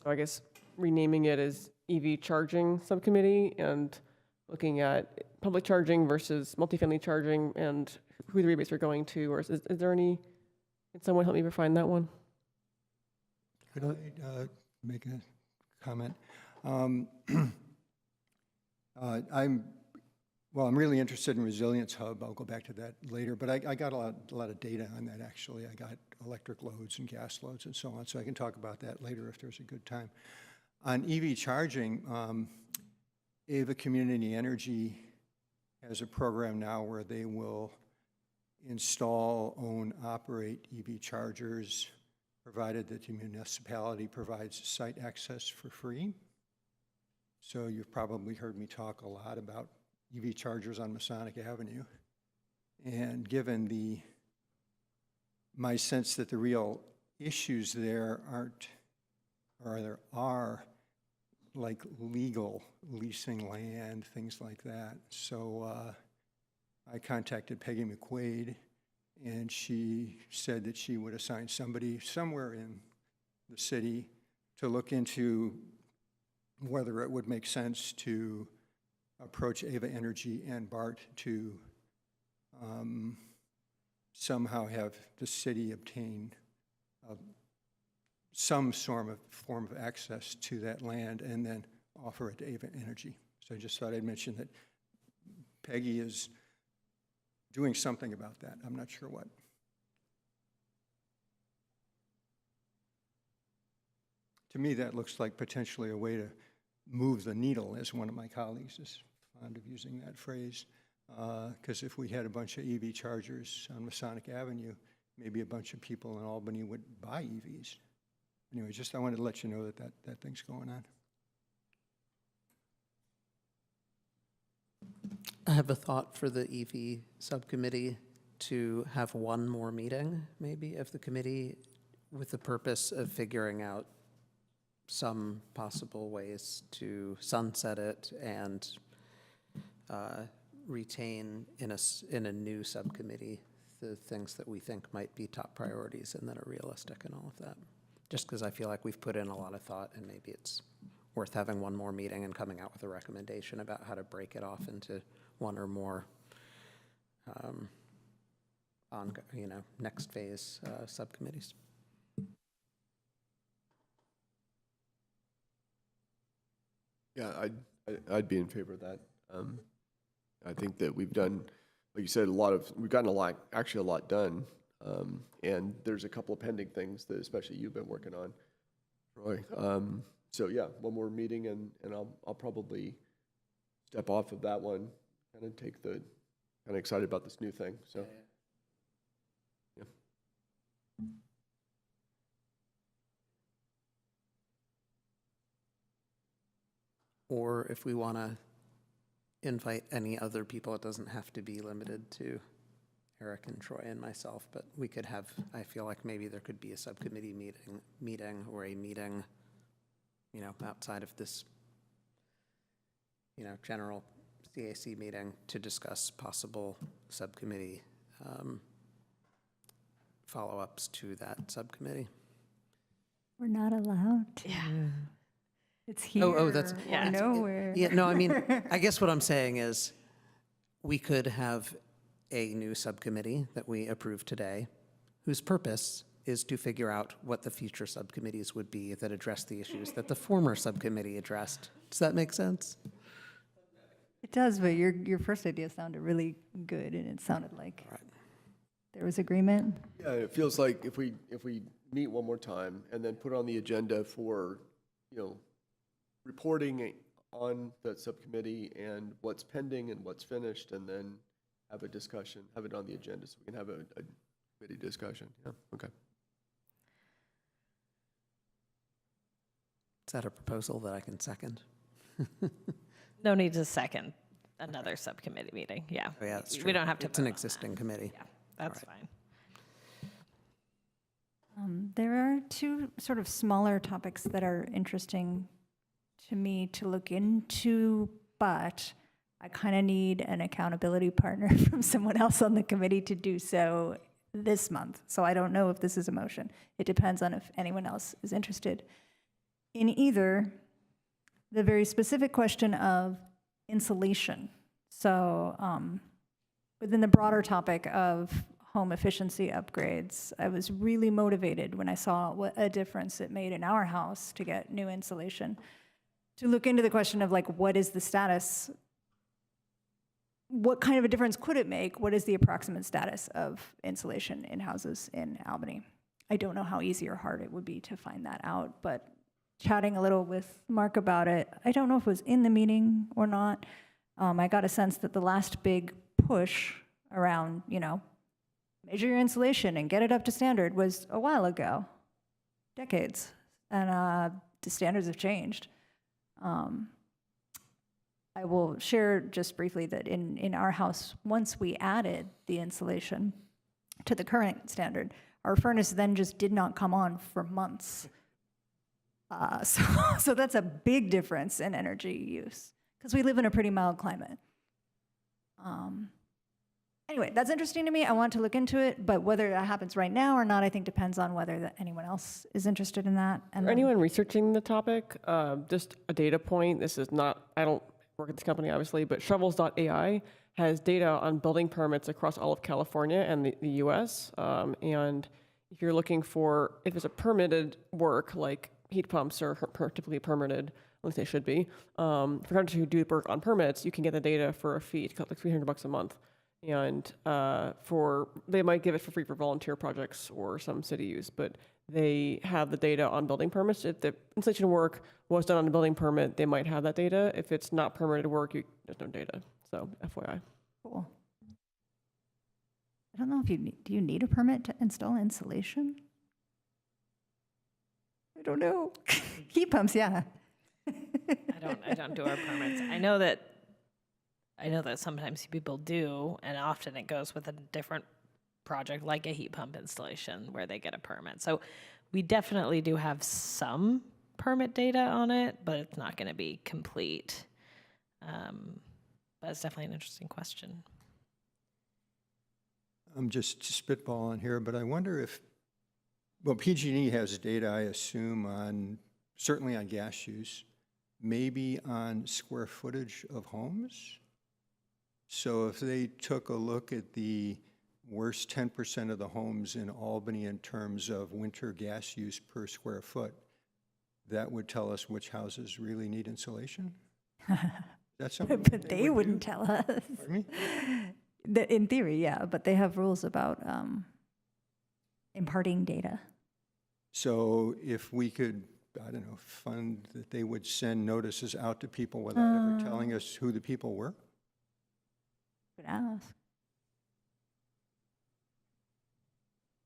So I guess renaming it as EV charging subcommittee, and looking at public charging versus multifamily charging and who the rebates are going to, or is there any, can someone help me refine that one? Could I make a comment? I'm really interested in Resilience Hub. I'll go back to that later, but I got a lot of data on that, actually. I got electric loads and gas loads and so on, so I can talk about that later if there's a good time. On EV charging, Ava Community Energy has a program now where they will install, own, operate EV chargers, provided that the municipality provides site access for free. So you've probably heard me talk a lot about EV chargers on Masonic Avenue. And given my sense that the real issues there are like legal leasing land, things like that. So I contacted Peggy McQuaid, and she said that she would assign somebody somewhere in the city to look into whether it would make sense to approach Ava Energy and BART to somehow have the city obtain some form of access to that land and then offer it to Ava Energy. So I just thought I'd mention that Peggy is doing something about that. I'm not sure what. To me, that looks like potentially a way to move the needle, as one of my colleagues is fond of using that phrase. Because if we had a bunch of EV chargers on Masonic Avenue, maybe a bunch of people in Albany would buy EVs. Anyway, just I wanted to let you know that thing's going on. I have a thought for the EV subcommittee. to have one more meeting, maybe, of the committee with the purpose of figuring out some possible ways to sunset it and retain in a new subcommittee the things that we think might be top priorities and that are realistic and all of that. Just because I feel like we've put in a lot of thought and maybe it's worth having one more meeting and coming out with a recommendation about how to break it off into one or more next phase subcommittees. Yeah, I'd be in favor of that. I think that we've done, like you said, we've gotten actually a lot done. And there's a couple of pending things that especially you've been working on, Troy. So yeah, one more meeting and I'll probably step off of that one, kind of kind of excited about this new thing, so. Yeah. Or if we want to invite any other people, it doesn't have to be limited to Eric and Troy and myself, but we could have, I feel like maybe there could be a subcommittee meeting or a meeting, outside of this, general CAC meeting to discuss possible subcommittee follow-ups to that subcommittee. We're not allowed to. Yeah. It's here that's or nowhere. Yeah, no, I mean, I guess what I'm saying is we could have a new subcommittee that we approve today whose purpose is to figure out what the future subcommittees would be that address the issues that the former subcommittee addressed. Does that make sense? It does, but your first idea sounded really good, and it sounded like there was agreement. Yeah, it feels like if we meet one more time and then put on the agenda for, reporting on that subcommittee and what's pending and what's finished, and then have a discussion, have it on the agenda so we can have a committee discussion. Yeah, okay. Is that a proposal that I can second? No need to second another subcommittee meeting. Yeah. Oh, yeah, that's true. We don't have to. It's an vote on existing that. committee. Yeah, that's All fine. There are two sort of smaller topics that are interesting to me to look into, but I kind of need an accountability partner from someone else on the committee to do so this month. So I don't know if this is a motion. It depends on if anyone else is interested in either the very specific question of insulation. So within the broader topic of home efficiency upgrades, I was really motivated when I saw what a difference it made in our house to get new insulation, to look into the question of what is the status, what kind of a difference could it make? What is the approximate status of insulation in houses in Albany? I don't know how easy or hard it would be to find that out, but chatting a little with Mark about it, I don't know if it was in the meeting or not. I got a sense that the last big push around, measure your insulation and get it up to standard was a while ago, decades, and the standards have changed. I will share just briefly that in our house, once we added the insulation to the current standard, our furnace then just did not come on for months. So that's a big difference in energy use because we live in a pretty mild climate. Anyway, that's interesting to me. I want to look into it, but whether that happens right now or not, I think depends on whether anyone else is interested in that. And For anyone researching the topic, just a data point. This is not, I don't work at this company, obviously, but Shovels.ai has data on building permits across all of California and the US. And if you're looking for, if it's a permitted work, like heat pumps are typically permitted, at least they should be. For contractors who do work on permits, you can get the data for a fee. It costs like $300 a month. And they might give it for free for volunteer projects or some city use, but they have the data on building permits. If the installation work was done on a building permit, they might have that data. If it's not permitted work, there's no data. So FYI. cool. I don't know if do you need a permit to install insulation? I don't know. Heat pumps, yeah. I don't do our permits. I know that sometimes people do, and often it goes with a different project like a heat pump installation where they get a permit. So we definitely do have some permit data on it, but it's not going to be complete. But it's definitely an interesting question. I'm just spitballing here, but I wonder if, well, PG&E has data, I assume, on, certainly on gas use, maybe on square footage of homes. So if they took a look at the worst 10% of the homes in Albany in terms of winter gas use per square foot, that would tell us which houses really need insulation? That's something But they would wouldn't do? tell us. Pardon me? In theory, yeah, but they have rules about imparting data. So if we could, I don't know, fund that they would send notices out to people without ever telling us who the people were? Could ask.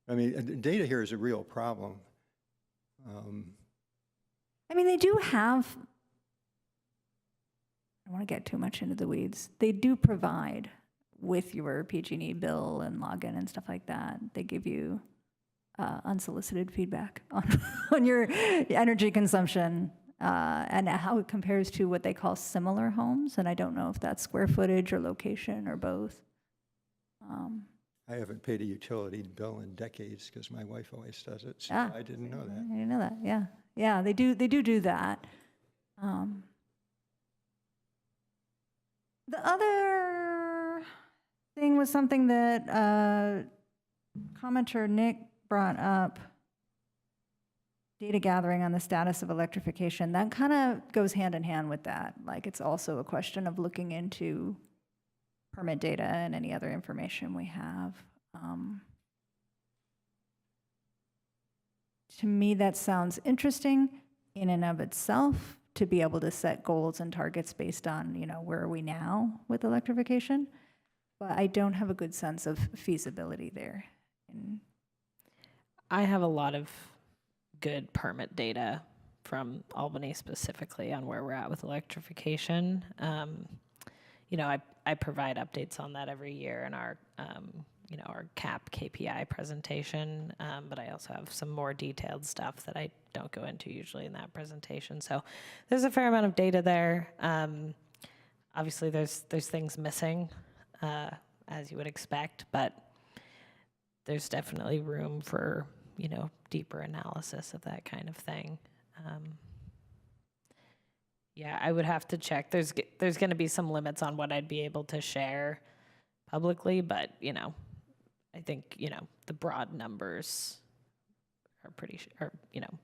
I mean, data here is a real problem. I mean, they do have, I don't want to get too much into the weeds. They do provide with your PG&E bill and login and stuff like that. They give you unsolicited feedback on your energy consumption and how it compares to what they call similar homes. And I don't know if that's square footage or location or both. I haven't paid a utility bill in decades because my wife always does it, so Yeah. I didn't know that. I didn't know that. Yeah, yeah, they do that. The other thing was something that commenter Nick brought up, data gathering on the status of electrification. That kind of goes hand in hand with that. Like, it's also a question of looking into permit data and any other information we have. To me, that sounds interesting in and of itself, to be able to set goals and targets based on, where are we now with electrification? But I don't have a good sense of feasibility there. I have a lot of good permit data from Albany specifically on where we're at with electrification. I provide updates on that every year in our, our CAP KPI presentation, but I also have some more detailed stuff that I don't go into usually in that presentation. So there's a fair amount of data there. Obviously, there's things missing, as you would expect, but there's definitely room for, deeper analysis of that kind of thing. Yeah, I would have to check. There's going to be some limits on what I'd be able to share publicly, but, I think, the broad numbers are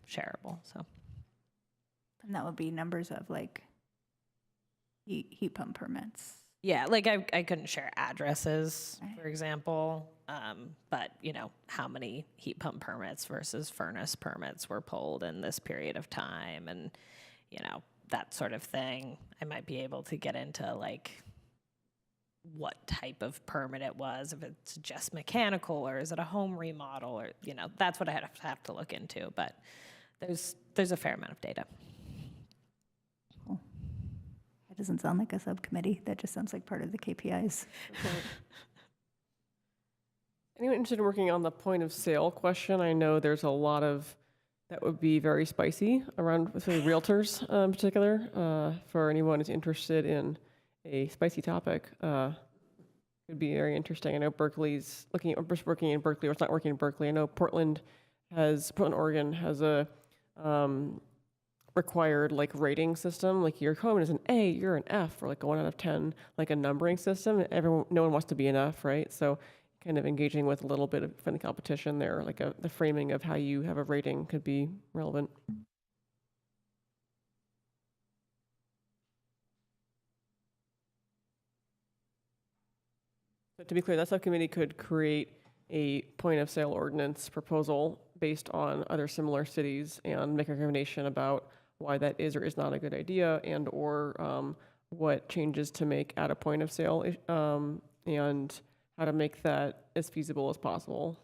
shareable, so. And that would be numbers of like heat pump permits. Yeah, like I couldn't share addresses, for example, but, how many heat pump permits versus furnace permits were pulled in this period of time and, that sort of thing. I might be able to get into like what type of permit it was, if it's just mechanical or is it a home remodel or, that's what I have to look into, but there's a fair amount of data. Cool. That doesn't sound like a subcommittee. That just sounds like part of the KPIs. Anyone interested in working on the point of sale question? I know there's a lot of that would be very spicy around, say, realtors in particular. For anyone who's interested in a spicy topic, could be very interesting. I know Berkeley's working in Berkeley, or it's not working in Berkeley. I know Portland, Oregon has a required like rating system. Like your home is an A, you're an F, or like a 1 out of 10, like a numbering system. No one wants to be an F, right? So kind of engaging with a little bit of friendly competition there, like the framing of how you have a rating could be relevant. So to be clear, that subcommittee could create a point of sale ordinance proposal based on other similar cities and make a recommendation about why that is or is not a good idea, and or what changes to make at a point of sale, and how to make that as feasible as possible.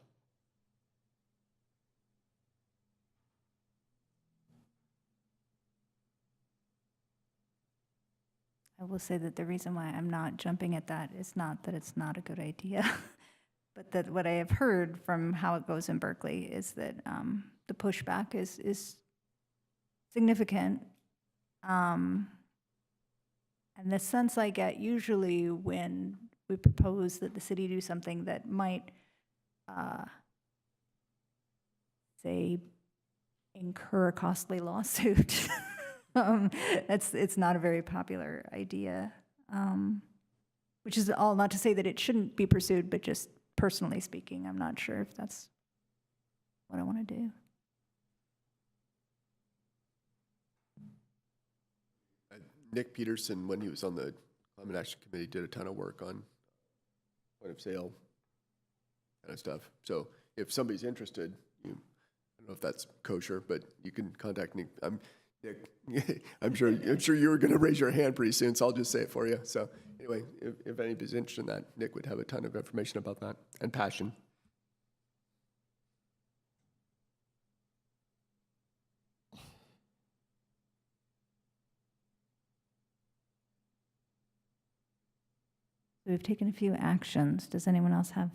I will say that the reason why I'm not jumping at that is not that it's not a good idea, but that what I have heard from how it goes in Berkeley is that the pushback is significant. And the sense I get usually when we propose that the city do something that might, say, incur a costly lawsuit, it's not a very popular idea. Which is all not to say that it shouldn't be pursued, but just personally speaking, I'm not sure if that's what I want to do. Nick Peterson, when he was on the Climate Action Committee, did a ton of work on point of sale kind of stuff. So if somebody's interested, I don't know if that's kosher, but you can contact Nick. Nick, I'm sure you were going to raise your hand pretty soon, so I'll just say it for you. So anyway, if anybody's interested in that, Nick would have a ton of information about that and passion. We've taken a few actions. Does anyone else have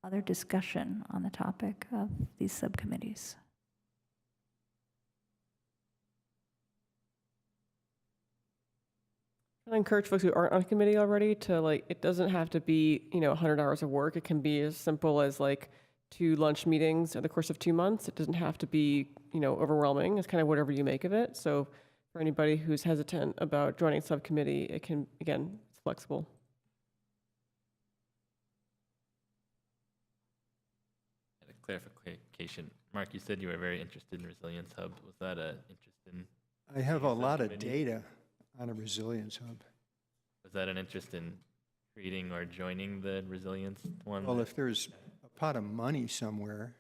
other discussion on the topic of these subcommittees? I encourage folks who aren't on a committee already to it doesn't have to be 100 hours of work. It can be as simple as 2 lunch meetings in the course of 2 months. It doesn't have to be overwhelming. It's kind of whatever you make of it. So for anybody who's hesitant about joining a subcommittee, it can, again, it's flexible. And a clarification, Mark, you said you were very interested in Resilience Hub. Was that an interest in? I have a lot of subcommittee? data on a resilience hub. Was that an interest in creating or joining the resilience one? Well, if there's a pot of money somewhere,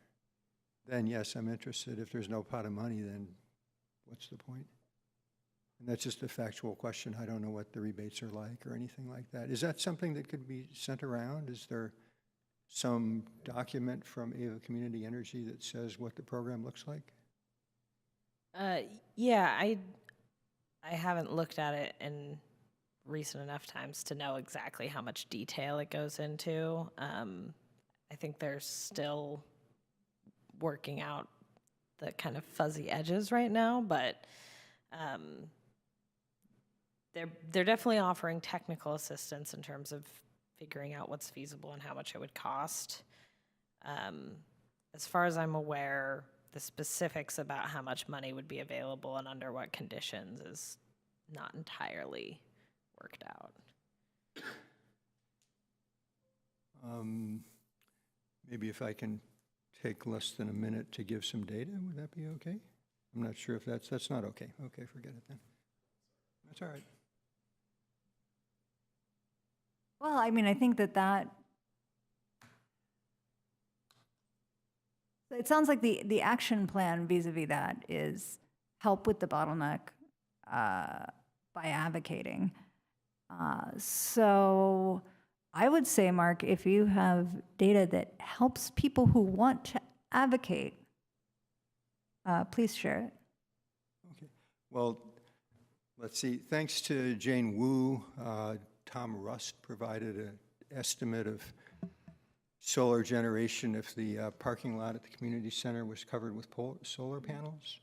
then yes, I'm interested. If there's no pot of money, then what's the point? And that's just a factual question. I don't know what the rebates are like or anything like that. Is that something that could be sent around? Is there some document from Ava Community Energy that says what the program looks like? Yeah, I haven't looked at it in recent enough times to know exactly how much detail it goes into. I think they're still working out the kind of fuzzy edges right now, but they're definitely offering technical assistance in terms of figuring out what's feasible and how much it would cost. As far as I'm aware, the specifics about how much money would be available and under what conditions is not entirely worked out. Maybe if I can take less than a minute to give some data, would that be okay? I'm not sure if that's not okay. Okay, forget it then. That's all right. Well, I mean, I think that it sounds like the action plan vis-a-vis that is help with the bottleneck by advocating. So I would say, Mark, if you have data that helps people who want to advocate, please share it. Okay. Well, let's see. Thanks to Jane Wu, Tom Rust provided an estimate of solar generation if the parking lot at the community center was covered with solar panels.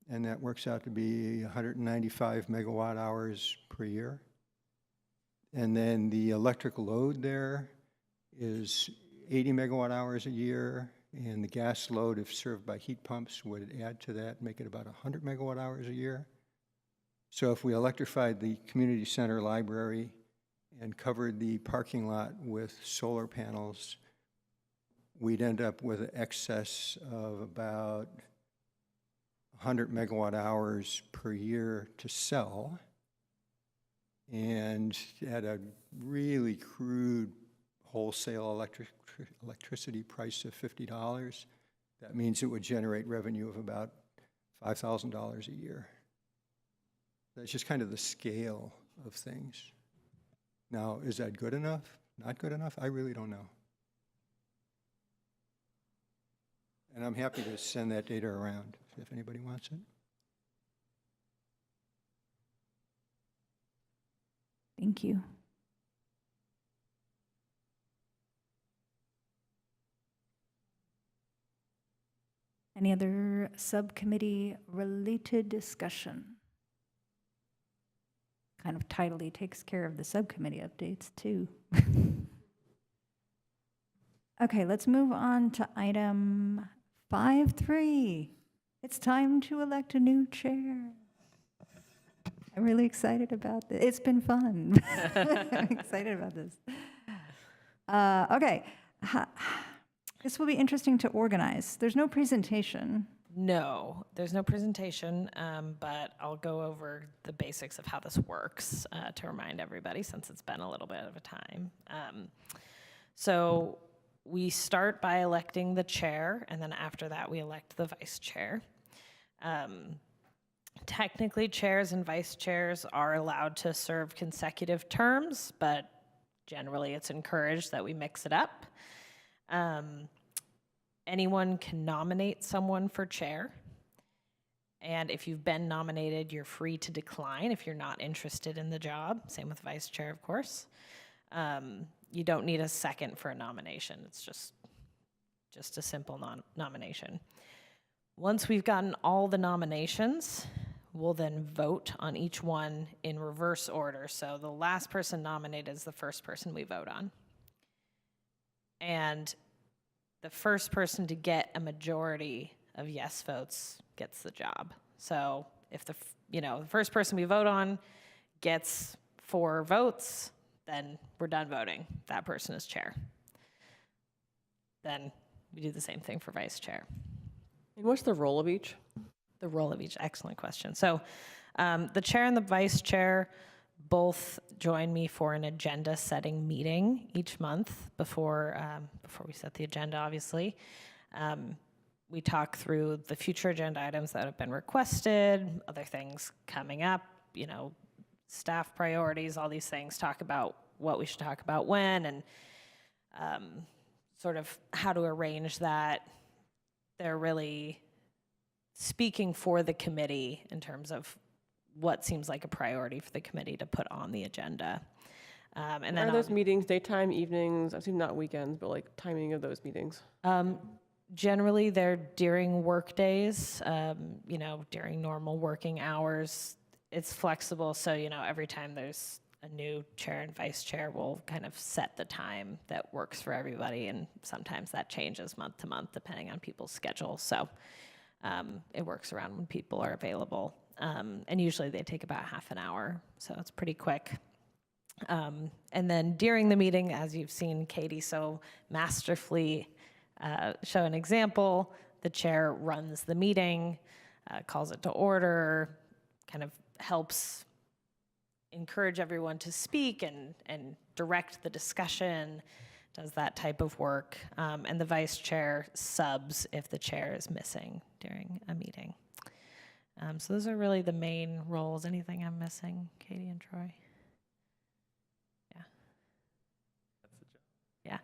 And that works out to be 195 megawatt hours per year. And then the electric load there is 80 megawatt hours a year. And the gas load, if served by heat pumps, would add to that, make it about 100 megawatt hours a year. So if we electrified the community center library and covered the parking lot with solar panels, we'd end up with an excess of about 100 megawatt hours per year to sell. And at a really crude wholesale electricity price of $50, that means it would generate revenue of about $5,000 a year. That's just kind of the scale of things. Now, is that good enough? Not good enough? I really don't know. And I'm happy to send that data around if anybody wants it. Thank you. Any other subcommittee-related discussion? Kind of tidily takes care of the subcommittee updates, too. Okay, let's move on to item 5.3. It's time to elect a new chair. I'm really excited about this. It's been fun. I'm excited about this. Okay. This will be interesting to organize. There's no presentation. No, there's no presentation, but I'll go over the basics of how this works to remind everybody since it's been a little bit of a time. So we start by electing the chair, and then after that we elect the vice chair. Technically, chairs and vice chairs are allowed to serve consecutive terms, but generally it's encouraged that we mix it up. Anyone can nominate someone for chair. And if you've been nominated, you're free to decline if you're not interested in the job. Same with vice chair, of course. You don't need a second for a nomination. It's just a simple nomination. Once we've gotten all the nominations, we'll then vote on each one in reverse order. So the last person nominated is the first person we vote on. And the first person to get a majority of yes votes gets the job. So if the first person we vote on gets 4 votes, then we're done voting. That person is chair. Then we do the same thing for vice chair. And what's the role of each? The role of each, excellent question. So the chair and the vice chair both join me for an agenda setting meeting each month before we set the agenda, obviously. We talk through the future agenda items that have been requested, other things coming up, staff priorities, all these things, talk about what we should talk about when, and sort of how to arrange that. They're really speaking for the committee in terms of what seems like a priority for the committee to put on the agenda. And then are those meetings daytime, evenings? I've seen not weekends, but like timing of those meetings. Generally, they're during work days, during normal working hours. It's flexible, so every time there's a new chair and vice chair, we'll kind of set the time that works for everybody, and sometimes that changes month to month depending on people's schedules. So it works around when people are available. And usually they take about half an hour, so it's pretty quick. And then during the meeting, as you've seen Katie so masterfully show an example, the chair runs the meeting, calls it to order, kind of helps encourage everyone to speak and direct the discussion, does that type of work. And the vice chair subs if the chair is missing during a meeting. So those are really the main roles. Anything I'm missing, Katie and Troy? Yeah.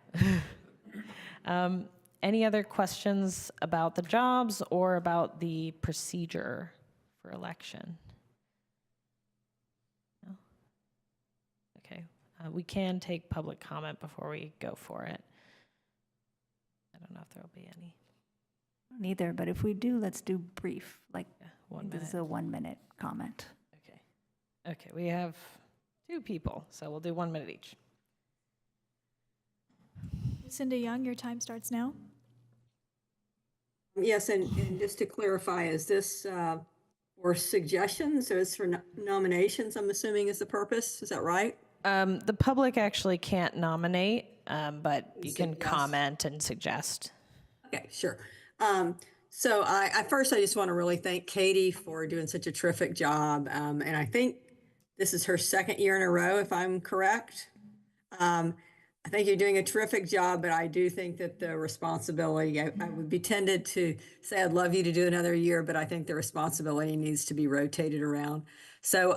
Yeah. Any other questions about the jobs or about the procedure for election? No? Okay. We can take public comment before we go for it. I don't know if there will be any. Neither, but if we do, let's do brief, like 1 this is minute. a 1-minute comment. Okay. Okay, we have 2 people, so we'll do 1 minute each. Lucinda Young, your time starts now. Yes, and just to clarify, is this for suggestions, or is for nominations, I'm assuming is the purpose? Is that right? The public actually can't nominate, but you can Suggest. comment and suggest. Okay, sure. So I just want to really thank Katie for doing such a terrific job. And I think this is her 2nd year in a row, if I'm correct. I think you're doing a terrific job, but I do think that the responsibility, I would be tempted to say I'd love you to do another year, but I think the responsibility needs to be rotated around. So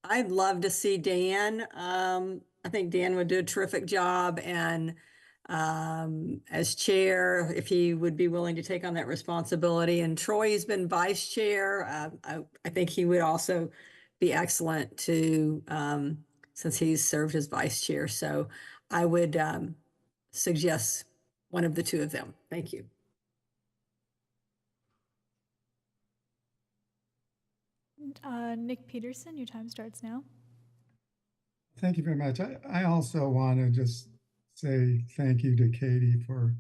I'd love to see Dan. I think Dan would do a terrific job, and as chair, if he would be willing to take on that responsibility. And Troy's been vice chair. I think he would also be excellent to, since he's served as vice chair. So I would suggest one of the 2 of them. Thank you. Nick Peterson, your time starts now. Thank you very much. I also want to just say thank you to Katie for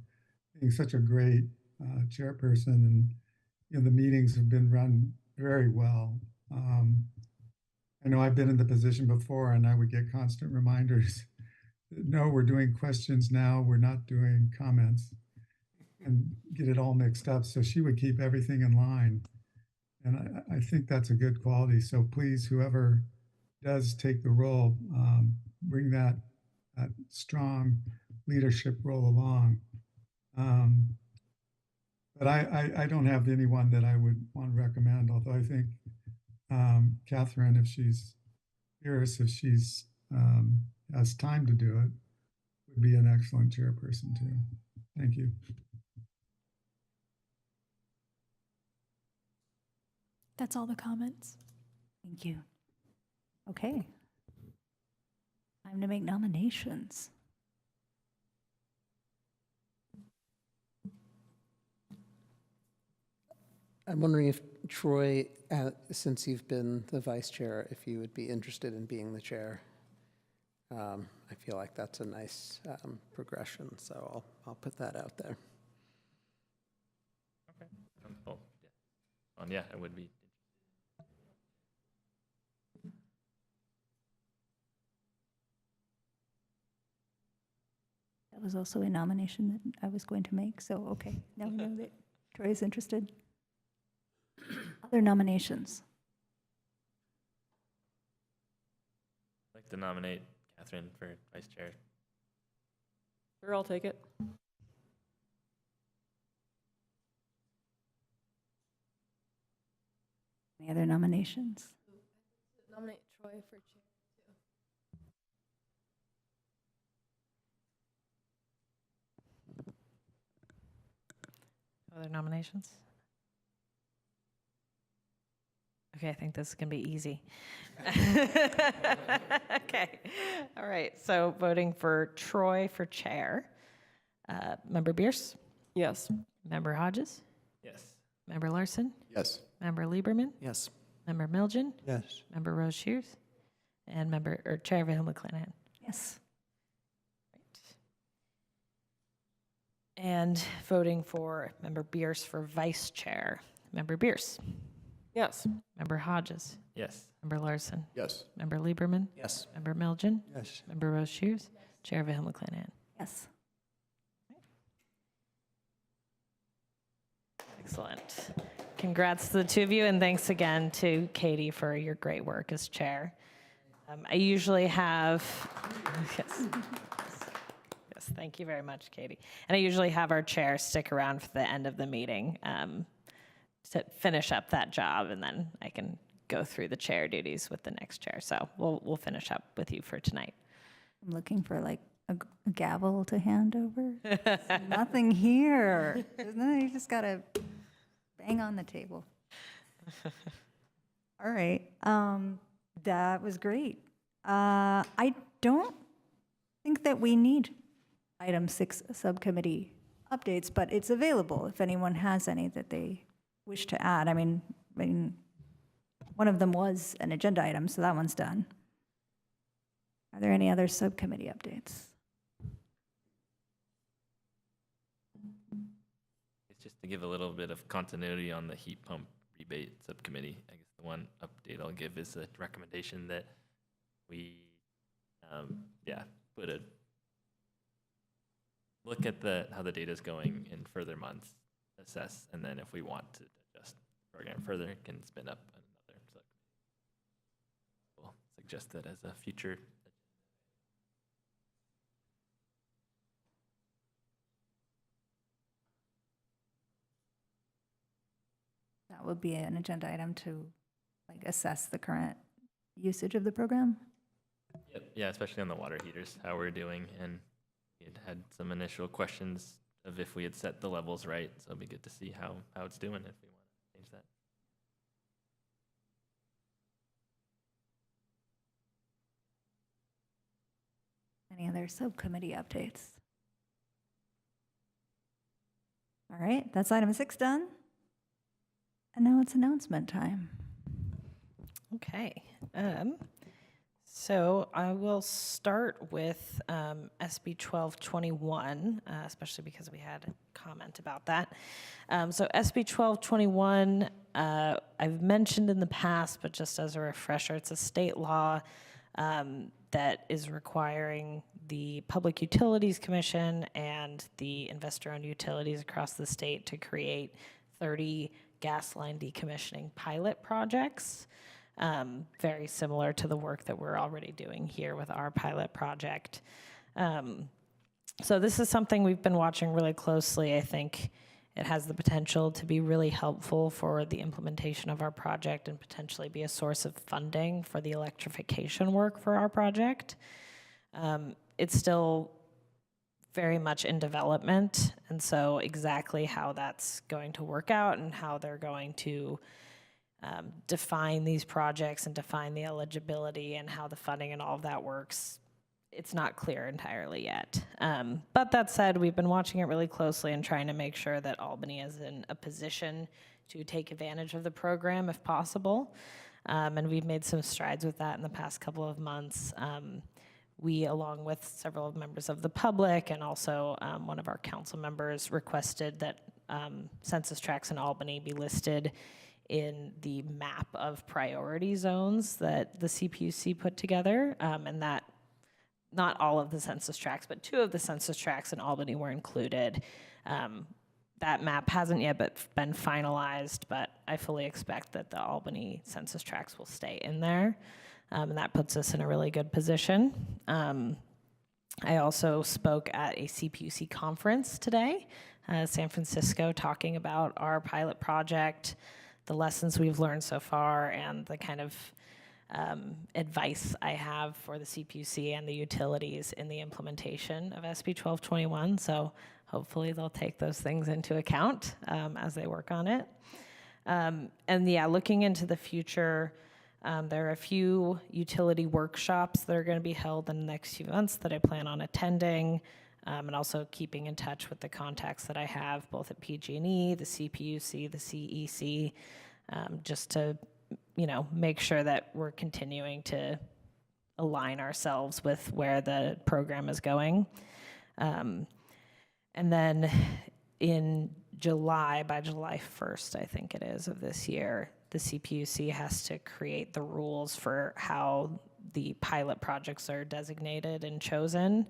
being such a great chairperson, and the meetings have been run very well. I know I've been in the position before, and I would get constant reminders that, no, we're doing questions now, we're not doing comments, and get it all mixed up. So she would keep everything in line. And I think that's a good quality. So please, whoever does take the role, bring that strong leadership role along. But I don't have anyone that I would want to recommend, although I think Catherine, if she's here, if she's has time to do it, would be an excellent chairperson too. Thank you. That's all the comments. Thank you. Okay. Time to make nominations. I'm wondering if Troy, since you've been the vice chair, if you would be interested in being the chair. I feel like that's a nice progression, so I'll put that out there. Okay. Well, yeah, I would be. That was also a nomination that I was going to make, so okay, now we know that Troy is interested. Other nominations? I'd like to nominate Catherine for vice chair. Sure, I'll take it. Any other nominations? Nominate Troy for chair. Other nominations? Okay, I think this is going to be easy. Okay. All right. So voting for Troy for chair. Member Bierce? Yes. Member Hodges? Yes. Member Larson? Yes. Member Lieberman? Yes. Member Milgen? Yes. Member Rose Shears? And Chair Van McClanahan? Yes. And voting for Member Bierce for vice chair. Member Bierce? Yes. Member Hodges? Yes. Member Larson? Yes. Member Lieberman? Yes. Member Milgen? Yes. Member Rose Shears? Chair Van McClanahan? Yes. Excellent. Congrats to the two of you, and thanks again to Katie for your great work as chair. I usually have, yes. Yes, thank you very much, Katie. And I usually have our chair stick around for the end of the meeting to finish up that job, and then I can go through the chair duties with the next chair. So we'll finish up with you for tonight. I'm looking for like a gavel to hand over. There's nothing here. You just gotta bang on the table. All right. That was great. I don't think that we need item 6 subcommittee updates, but it's available if anyone has any that they wish to add. I mean, one of them was an agenda item, so that one's done. Are there any other subcommittee updates? It's just to give a little bit of continuity on the heat pump rebate subcommittee. I guess the one update I'll give is a recommendation that we, put a look at how the data is going in further months, assess, and then if we want to adjust the program further, can spin up another subcommittee. We'll suggest that as a future. That would be an agenda item to like assess the current usage of the program. Yep. Yeah, especially on the water heaters, how we're doing, and we had some initial questions of if we had set the levels right, so it'd be good to see how it's doing if we want to change that. Any other subcommittee updates? All right, that's item 6 done. And now it's announcement time. Okay. So I will start with SB 1221, especially because we had a comment about that. So SB 1221, I've mentioned in the past, but just as a refresher, it's a state law that is requiring the Public Utilities Commission and the investor-owned utilities across the state to create 30 gas line decommissioning pilot projects. Very similar to the work that we're already doing here with our pilot project. So this is something we've been watching really closely. I think it has the potential to be really helpful for the implementation of our project and potentially be a source of funding for the electrification work for our project. It's still very much in development, and so exactly how that's going to work out and how they're going to define these projects and define the eligibility and how the funding and all of that works, it's not clear entirely yet. But that said, we've been watching it really closely and trying to make sure that Albany is in a position to take advantage of the program if possible. And we've made some strides with that in the past couple of months. We, along with several members of the public and also one of our council members, requested that census tracts in Albany be listed in the map of priority zones that the CPUC put together, and that not all of the census tracts, but 2 of the census tracts in Albany were included. That map hasn't yet been finalized, but I fully expect that the Albany census tracts will stay in there, and that puts us in a really good position. I also spoke at a CPUC conference today, San Francisco, talking about our pilot project, the lessons we've learned so far, and the kind of advice I have for the CPUC and the utilities in the implementation of SB 1221. So hopefully they'll take those things into account as they work on it. And yeah, looking into the future, there are a few utility workshops that are going to be held in the next few months that I plan on attending, and also keeping in touch with the contacts that I have both at PG&E, the CPUC, the CEC, just to, make sure that we're continuing to align ourselves with where the program is going. And then in July, by July 1st, I think it is, of this year, the CPUC has to create the rules for how the pilot projects are designated and chosen.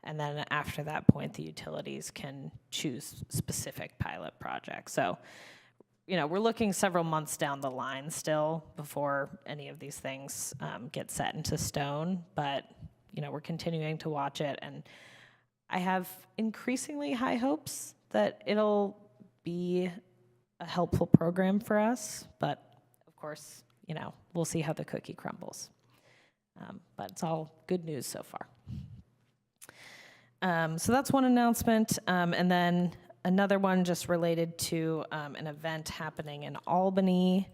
And then after that point, the utilities can choose specific pilot projects. So, we're looking several months down the line still before any of these things get set into stone. But, we're continuing to watch it. And I have increasingly high hopes that it'll be a helpful program for us. But, of course, we'll see how the cookie crumbles. But it's all good news so far. So that's one announcement, and then another one just related to an event happening in Albany.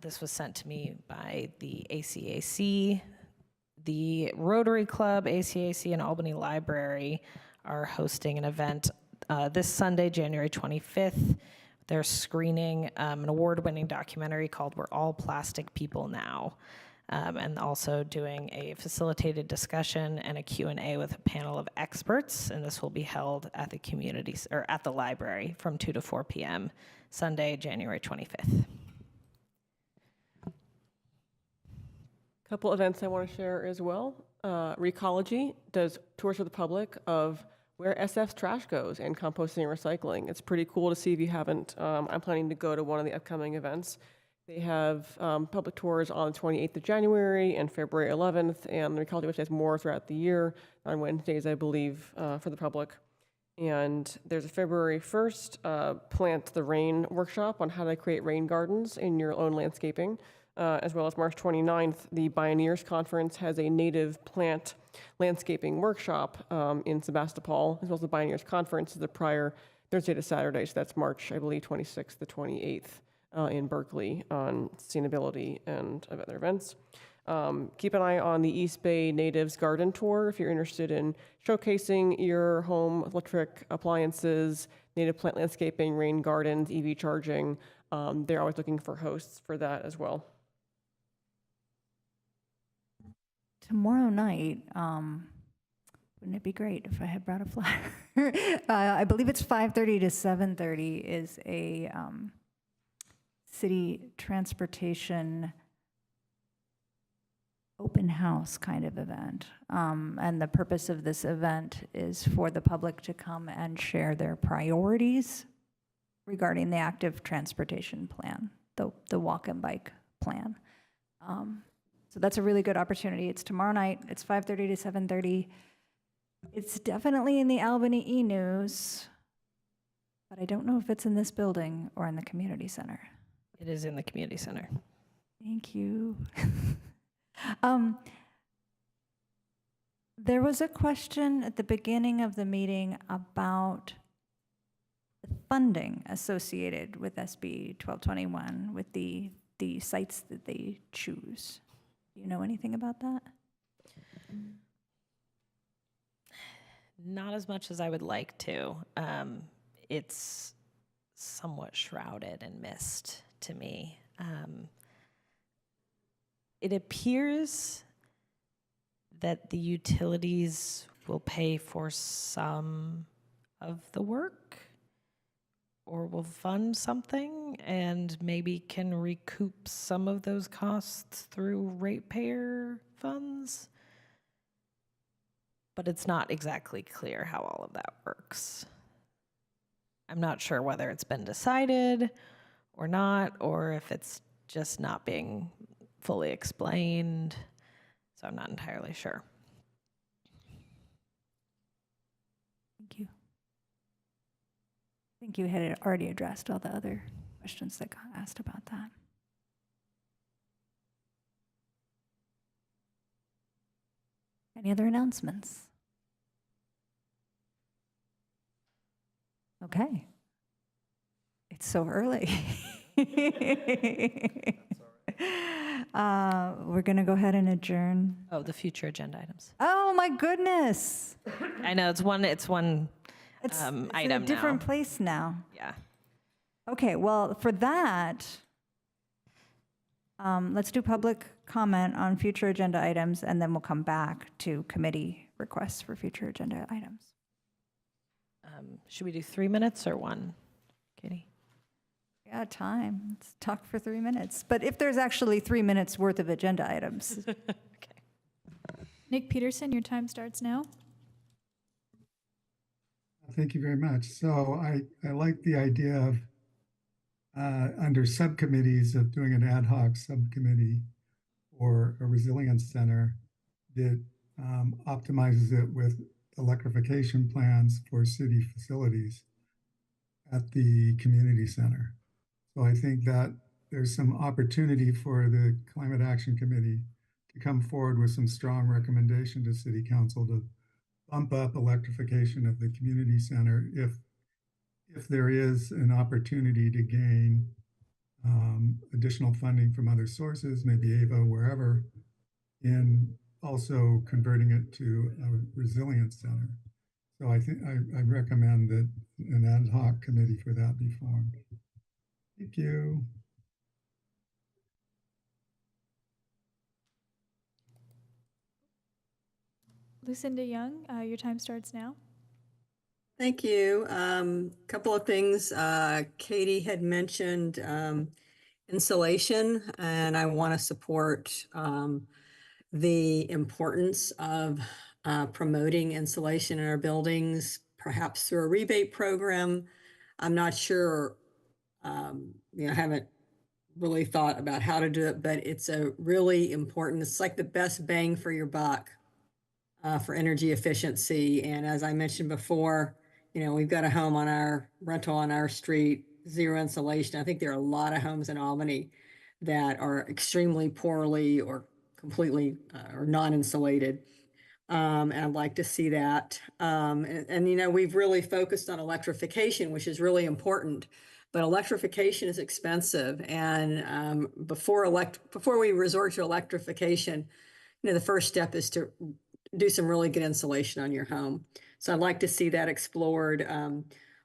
This was sent to me by the ACAC. The Rotary Club, ACAC, and Albany Library are hosting an event this Sunday, January 25th. They're screening an award-winning documentary called We're All Plastic People Now. And also doing a facilitated discussion and a Q&A with a panel of experts, and this will be held at the at the library from 2 to 4 p.m. Sunday, January 25th. Couple events I want to share as well. Recology does tours for the public of where SF's trash goes and composting and recycling. It's pretty cool to see if you haven't. I'm planning to go to one of the upcoming events. They have public tours on the 28th of January and February 11th, and the Recology website has more throughout the year, on Wednesdays, I believe, for the public. And there's a February 1st Plant the Rain workshop on how to create rain gardens in your own landscaping, as well as March 29th, the Bioneers Conference has a native plant landscaping workshop in Sebastopol, as well as the Bioneers Conference is the prior Thursday to Saturday, so that's March, I believe, 26th to 28th. In Berkeley on sustainability and other events. Keep an eye on the East Bay Natives Garden Tour if you're interested in showcasing your home electric appliances, native plant landscaping, rain gardens, EV charging. They're always looking for hosts for that as well. tomorrow night, wouldn't it be great if I had brought a flyer? I believe it's 5:30 to 7:30 is a city transportation open house kind of event. And the purpose of this event is for the public to come and share their priorities regarding the active transportation plan, the walk and bike plan. So that's a really good opportunity. It's tomorrow night. It's 5:30 to 7:30. It's definitely in the Albany E-News, but I don't know if it's in this building or in the community center. It is in the community center. Thank you. There was a question at the beginning of the meeting about the funding associated with SB 1221, with the sites that they choose. Do you know anything about that? Not as much as I would like to. It's somewhat shrouded in mist to me. It appears that the utilities will pay for some of the work or will fund something and maybe can recoup some of those costs through ratepayer funds. But it's not exactly clear how all of that works. I'm not sure whether it's been decided or not, or if it's just not being fully explained. So I'm not entirely sure. Thank you. I think you had already addressed all the other questions that got asked about that. Any other announcements? Okay. It's so early. We're going to go ahead and adjourn. Oh, the future agenda items. Oh my goodness. I know it's one It's item in a different now. place now. Yeah. Okay, well, for that, let's do public comment on future agenda items, and then we'll come back to committee requests for future agenda items. Should we do 3 minutes or 1, Katie? Yeah, time. Let's talk for 3 minutes. But if there's actually 3 minutes worth of agenda items. Okay. Nick Peterson, your time starts now. Thank you very much. So I like the idea of under subcommittees of doing an ad hoc subcommittee or a resilience center that optimizes it with electrification plans for city facilities at the community center. So I think that there's some opportunity for the Climate Action Committee to come forward with some strong recommendation to City Council to bump up electrification of the community center if there is an opportunity to gain additional funding from other sources, maybe AVA, wherever, in also converting it to a resilience center. So I think I recommend that an ad hoc committee for that be formed. Thank you. Lucinda Young, your time starts now. Thank you. Couple of things. Katie had mentioned insulation, and I want to support the importance of promoting insulation in our buildings, perhaps through a rebate program. I'm not sure, I haven't really thought about how to do it, but it's a really important, it's like the best bang for your buck for energy efficiency. And as I mentioned before, we've got a home on our rental on our street, zero insulation. I think there are a lot of homes in Albany that are extremely poorly or completely or non-insulated. And I'd like to see that. And we've really focused on electrification, which is really important, but electrification is expensive. And before we resort to electrification, the first step is to do some really good insulation on your home. So I'd like to see that explored.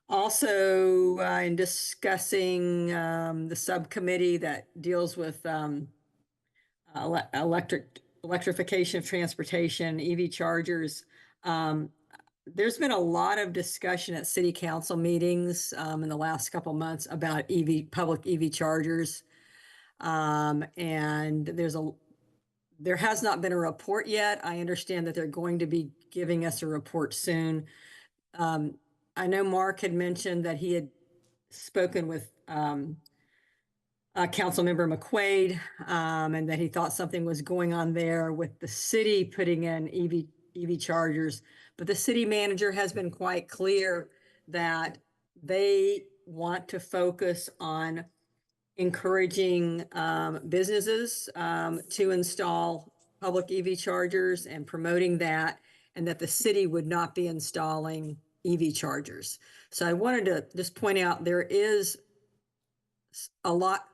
Also, in discussing the subcommittee that deals with electric electrification of transportation, EV chargers. There's been a lot of discussion at city council meetings in the last couple months about public EV chargers. And there has not been a report yet. I understand that they're going to be giving us a report soon. I know Mark had mentioned that he had spoken with Councilmember McQuaid, and that he thought something was going on there with the city putting in EV chargers. But the city manager has been quite clear that they want to focus on encouraging businesses to install public EV chargers and promoting that, and that the city would not be installing EV chargers. So I wanted to just point out there is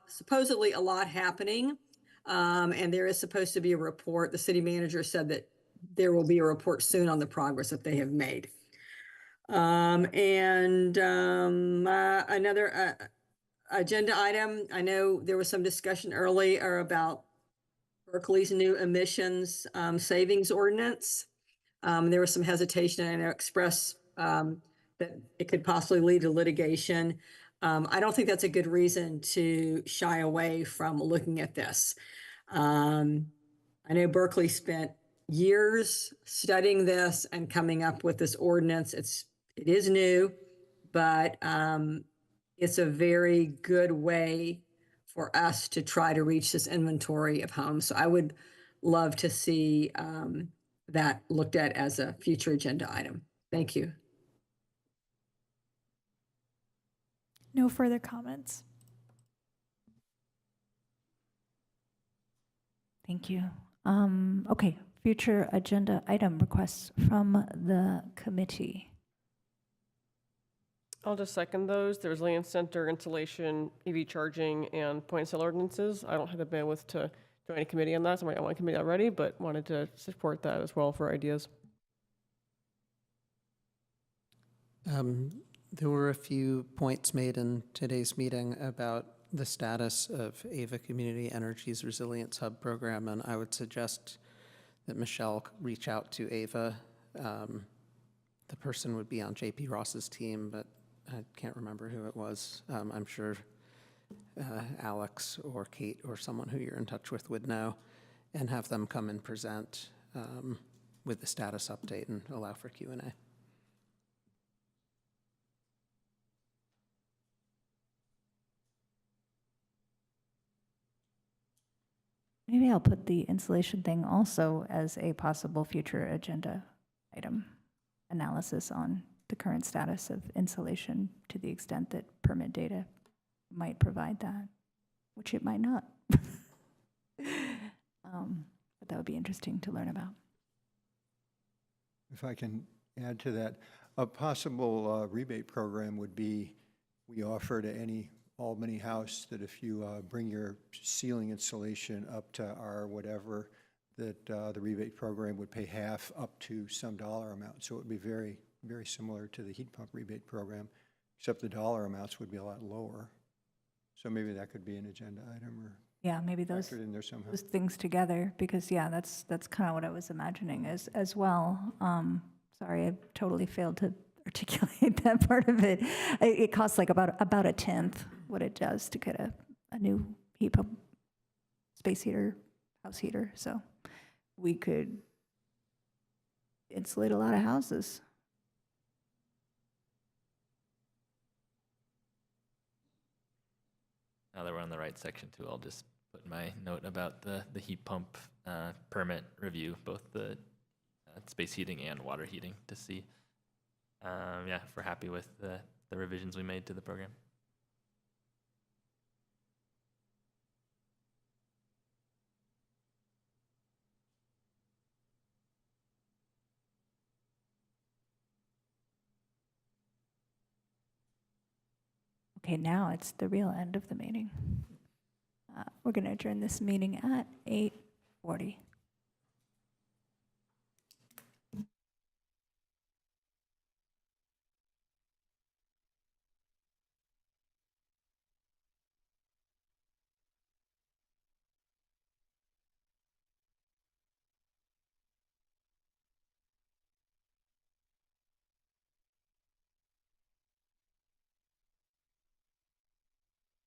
supposedly a lot happening, and there is supposed to be a report. The city manager said that there will be a report soon on the progress that they have made. Another agenda item, I know there was some discussion earlier about Berkeley's new emissions savings ordinance. There was some hesitation and express that it could possibly lead to litigation. I don't think that's a good reason to shy away from looking at this. I know Berkeley spent years studying this and coming up with this ordinance. It is new, but it's a very good way for us to try to reach this inventory of homes. So I would love to see that looked at as a future agenda item. Thank you. No further comments. Thank you. Okay, future agenda item requests from the committee. I'll just second those. There's land center, installation, EV charging, and point of sale ordinances. I don't have the bandwidth to join a committee on that. So I'm on a committee already, but wanted to support that as well for ideas. There were a few points made in today's meeting about the status of Ava Community Energy's Resilience Hub program, and I would suggest that Michelle reach out to Ava. The person would be on JP Ross's team, but I can't remember who it was. I'm sure Alex or Kate or someone who you're in touch with would know, and have them come and present with the status update and allow for Q&A. Maybe I'll put the installation thing also as a possible future agenda item. Analysis on the current status of insulation to the extent that permit data might provide that, which it might not. But that would be interesting to learn about. If I can add to that, a possible rebate program would be we offer to any Albany house that if you bring your ceiling insulation up to our whatever, that the rebate program would pay half up to some dollar amount. So it would be very, very similar to the heat pump rebate program, except the dollar amounts would be a lot lower. So maybe that could be an agenda item or Yeah, maybe those factored in there somehow. those things together, because yeah, that's kind of what I was imagining as well. Sorry, I totally failed to articulate that part of it. It costs like about a tenth what it does to get a new heat pump, space heater, house heater. So we could insulate a lot of houses. Now that we're on the right section too, I'll just put my note about the heat pump permit review, both the space heating and water heating, to see if we're happy with the revisions we made to the program. Okay, now it's the real end of the meeting. We're going to adjourn this meeting at 8:40.